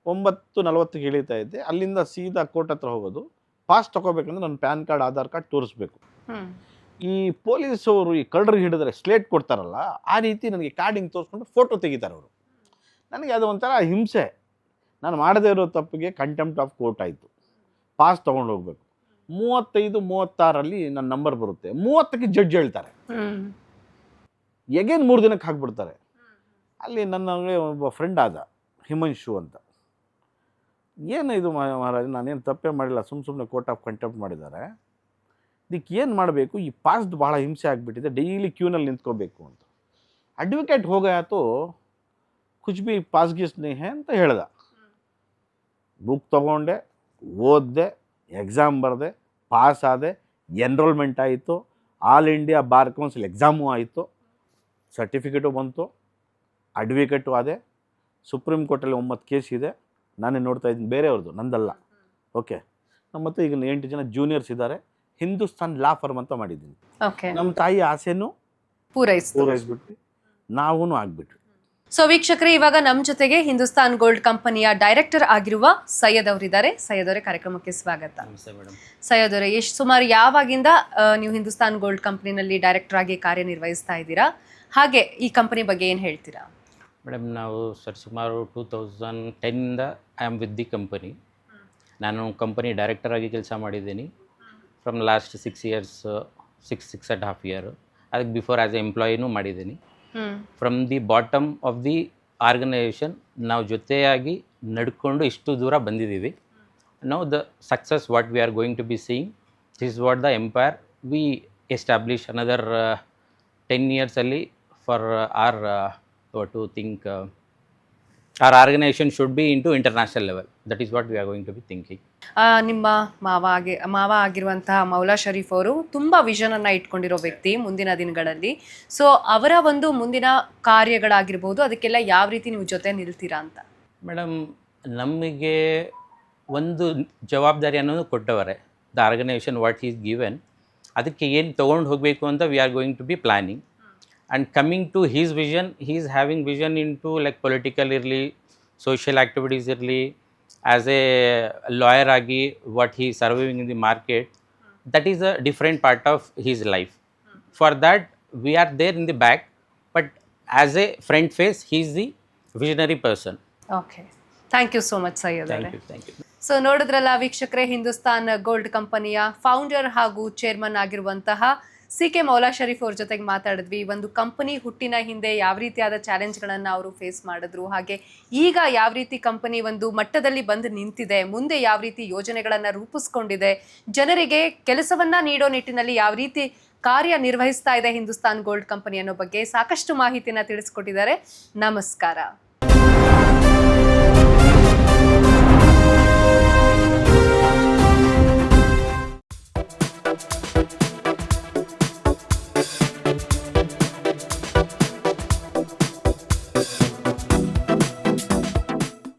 9:40ಗೆ ಇಳಿತಾ ಇದ್ದೆ. ಅಲ್ಲಿಂದ ಸೀದಾ ಕೋರ್ಟ್ ಹತ್ರ ಹೋಗೋದು. ಪಾಸ್ ತೊಗೋಬೇಕಂದ್ರೆ ನನ್ನ ಪ್ಯಾನ್ ಕಾರ್ಡ್, ಆಧಾರ್ ಕಾರ್ಡ್ ತೋರಿಸ್ಬೇಕು. ಈ ಪೊಲೀಸವರು ಈ ಕಳ್ಳರಿಗೆ ಹಿಡಿದ್ರೆ ಸ್ಲೇಟ್ ಕೊಡ್ತಾರಲ್ಲ, ಆ ರೀತಿ ನನಗೆ ಕಾರ್ಡಿಂಗ್ ತೋರಿಸ್ಕೊಂಡು ಫೋಟೋ ತೆಗಿತಾರೆ ಅವರು. ನನಗೆ ಅದು ಒಂಥರ ಹಿಂಸೆ. ನಾನು ಮಾಡದೇ ಇರೋ ತಪ್ಪಿಗೆ ಕಂಟೆಂಪ್ಟ್ ಆಫ್ ಕೋರ್ಟ್ ಆಯಿತು. ಪಾಸ್ ತೊಗೊಂಡು ಹೋಗ್ಬೇಕು. 35-36ರಲ್ಲಿ ನನ್ನ ನಂಬರ್ ಬರುತ್ತೆ. 30ಕ್ಕೆ ಜಡ್ಜ್ ಹೇಳ್ತಾರೆ, ಎಗೇನ್ 3 ದಿನಕ್ಕೆ ಹಾಕ್ಬಿಡ್ತಾರೆ. ಅಲ್ಲಿ ನನಗೆ ಒಬ್ಬ ಫ್ರೆಂಡ್ ಆದ, ಹಿಮಾಂಶು ಅಂತ. ಏನು ಇದು ಮಹಾರಾಜ್, ನಾನೇನು ತಪ್ಪೇ ಮಾಡಿಲ್ಲ, ಸುಮ್ಮನೆ ಕೋರ್ಟ್ ಆಫ್ ಕಂಟೆಂಪ್ಟ್ ಮಾಡಿದ್ದಾರೆ. ಇದಕ್ಕೆ ಏನು ಮಾಡಬೇಕು, ಈ ಪಾಸ್ದು ಭಾಳ ಹಿಂಸೆ ಆಗಿಬಿಟ್ಟಿದೆ, ಡೈಲಿ ಕ್ಯೂನಲ್ಲಿ ನಿಂತ್ಕೋಬೇಕು ಅಂತ. ಅಡ್ವೊಕೇಟ್ ಹೋಗಾತು, ಕುಚ್ ಬಿ ಪಾಸ್ ಗೀಸ್ ನೀ ಹೇ ಅಂತ ಹೇಳ್ದ. ಬುಕ್ ತೊಗೊಂಡೆ, ಓದಿದೆ, ಎಕ್ಸಾಮ್ ಬರೆದೆ, ಪಾಸ್ ಆದೆ, ಎನ್ರೋಲ್ಮೆಂಟ್ ಆಯಿತು, all India Bar Council exam ಆಯಿತು, ಸರ್ಟಿಫಿಕೇಟು ಬಂತು, ಅಡ್ವೊಕೇಟು ಆದೆ. ಸುಪ್ರೀಂ ಕೋರ್ಟಲ್ಲಿ 9 ಕೇಸ್ ಇದೆ, ನಾನೇ ನೋಡ್ತಾ ಇದ್ದೀನಿ, ಬೇರೆಯವ್ರದ್ದು, ನಂದಲ್ಲ. ಓಕೆ, ಮತ್ತು ಈಗ 8 ಜನ ಜೂನಿಯರ್ಸ್ ಇದ್ದಾರೆ. ಹಿಂದೂಸ್ತಾನ್ ಲಾ ಫರ್ಮ್ ಅಂತ ಮಾಡಿದ್ದೀನಿ. ನಮ್ಮ ತಾಯಿ ಆಸೆನೂ ಪೂರೈಸ್ಬಿಟ್ವಿ, ನಾವೂ ಆಗಿಬಿಟ್ವಿ. ಸೊ ವೀಕ್ಷಕರೇ, ಇವಾಗ ನಮ್ಮ ಜೊತೆಗೆ ಹಿಂದೂಸ್ತಾನ್ ಗೋಲ್ಡ್ ಕಂಪನಿಯ ಡೈರೆಕ್ಟರ್ ಆಗಿರುವ ಸೈಯದ್ ಅವರಿದ್ದಾರೆ. ಸೈಯದ್ ಅವರೇ, ಕಾರ್ಯಕ್ರಮಕ್ಕೆ ಸ್ವಾಗತ. ಸೈಯದ್ ಅವರೇ, ಸುಮಾರು ಯಾವಾಗಿಂದ ನೀವು ಹಿಂದೂಸ್ತಾನ್ ಗೋಲ್ಡ್ ಕಂಪನಿನಲ್ಲಿ ಡೈರೆಕ್ಟರ್ ಆಗಿ ಕಾರ್ಯನಿರ್ವಹಿಸ್ತಾ ಇದ್ದೀರಾ? ಹಾಗೆ ಈ ಕಂಪನಿ ಬಗ್ಗೆ ಏನು ಹೇಳ್ತೀರಾ? ಮೇಡಮ್, ನಾವು ಸುಮಾರು 2010ಇಂದ I am with the company. ನಾನು ಕಂಪನಿ ಡೈರೆಕ್ಟರ್ ಆಗಿ ಕೆಲಸ ಮಾಡಿದ್ದೀನಿ ಫ್ರಮ್ ಲಾಸ್ಟ್ 6 ಇಯರ್ಸ್, 6.5 ಇಯರ್. ಅದಕ್ಕೆ ಬಿಫೋರ್ ಆ್ಯಸ್ ಎ ಎಂಪ್ಲಾಯಿನೂ ಮಾಡಿದ್ದೀನಿ. From the bottom of the organisation ನಾವು ಜೊತೆಯಾಗಿ ನಡ್ಕೊಂಡು ಇಷ್ಟು ದೂರ ಬಂದಿದ್ದೀವಿ. ನಾವು the success what we are going to be seeing, this what the empire we establish another 10 ಇಯರ್ಸಲ್ಲಿ for our what to think our organization should be into international level. That is what we are going to be thinking. ನಿಮ್ಮ ಮಾವ ಆಗಿರುವಂತಹ ಮೌಲಾ ಶರೀಫ್ ಅವರು ತುಂಬ ವಿಷನನ್ನು ಇಟ್ಕೊಂಡಿರೋ ವ್ಯಕ್ತಿ ಮುಂದಿನ ದಿನಗಳಲ್ಲಿ. So ಅವರ ಒಂದು ಮುಂದಿನ ಕಾರ್ಯಗಳಾಗಿರ್ಬೋದು ಅದಕ್ಕೆಲ್ಲ ಯಾವ ರೀತಿ ನೀವು ಜೊತೆ ನಿಲ್ತೀರಾ ಅಂತ? ಮೇಡಮ್, ನಮಗೆ ಒಂದು ಜವಾಬ್ದಾರಿ ಅನ್ನೋದು ಕೊಟ್ಟವರೆ, the organisation what is given, ಅದಕ್ಕೆ ಏನು ತೊಗೊಂಡು ಹೋಗಬೇಕು ಅಂತ we are going to be planning. And coming to his vision, he is having vision in to like political ಇರಲಿ, ಸೋಷಿಯಲ್ ಆ್ಯಕ್ಟಿವಿಟೀಸ್ ಇರಲಿ, ಆ್ಯಸ್ ಎ ಲಾಯರ್ ಆಗಿ what he surviving in the market, that is a different part of his life. For that we are there in the back, but as a front face he is the visionary person. Okay, thank you so much Syed ಅವರೇ. Thank you. So ನೋಡಿದ್ರಲ್ಲ ವೀಕ್ಷಕರೇ, Hindustan gold ಕಂಪನಿಯ founder ಹಾಗೂ chairman ಆಗಿರುವಂತಹ ಸಿ.ಕೆ. ಮೌಲಾ ಶರೀಫ್ ಅವ್ರ ಜೊತೆಗೆ ಮಾತಾಡಿದ್ವಿ. ಒಂದು ಕಂಪನಿ ಹುಟ್ಟಿನ ಹಿಂದೆ ಯಾವ ರೀತಿಯಾದ ಚಾಲೆಂಜ್ಗಳನ್ನು ಅವರು ಫೇಸ್ ಮಾಡಿದ್ರು, ಹಾಗೆ ಈಗ ಯಾವ ರೀತಿ ಕಂಪನಿ ಒಂದು ಮಟ್ಟದಲ್ಲಿ ಬಂದು ನಿಂತಿದೆ, ಮುಂದೆ ಯಾವ ರೀತಿ ಯೋಜನೆಗಳನ್ನು ರೂಪಿಸ್ಕೊಂಡಿದೆ, ಜನರಿಗೆ ಕೆಲಸವನ್ನ ನೀಡೋ ನಿಟ್ಟಿನಲ್ಲಿ ಯಾವ ರೀತಿ ಕಾರ್ಯ ನಿರ್ವಹಿಸ್ತಾ ಇದೆ ಹಿಂದೂಸ್ತಾನ್ ಗೋಲ್ಡ್ ಕಂಪನಿ ಅನ್ನೋ ಬಗ್ಗೆ ಸಾಕಷ್ಟು ಮಾಹಿತಿಯನ್ನು ತಿಳಿಸ್ಕೊಟ್ಟಿದ್ದಾರೆ. ನಮಸ್ಕಾರ.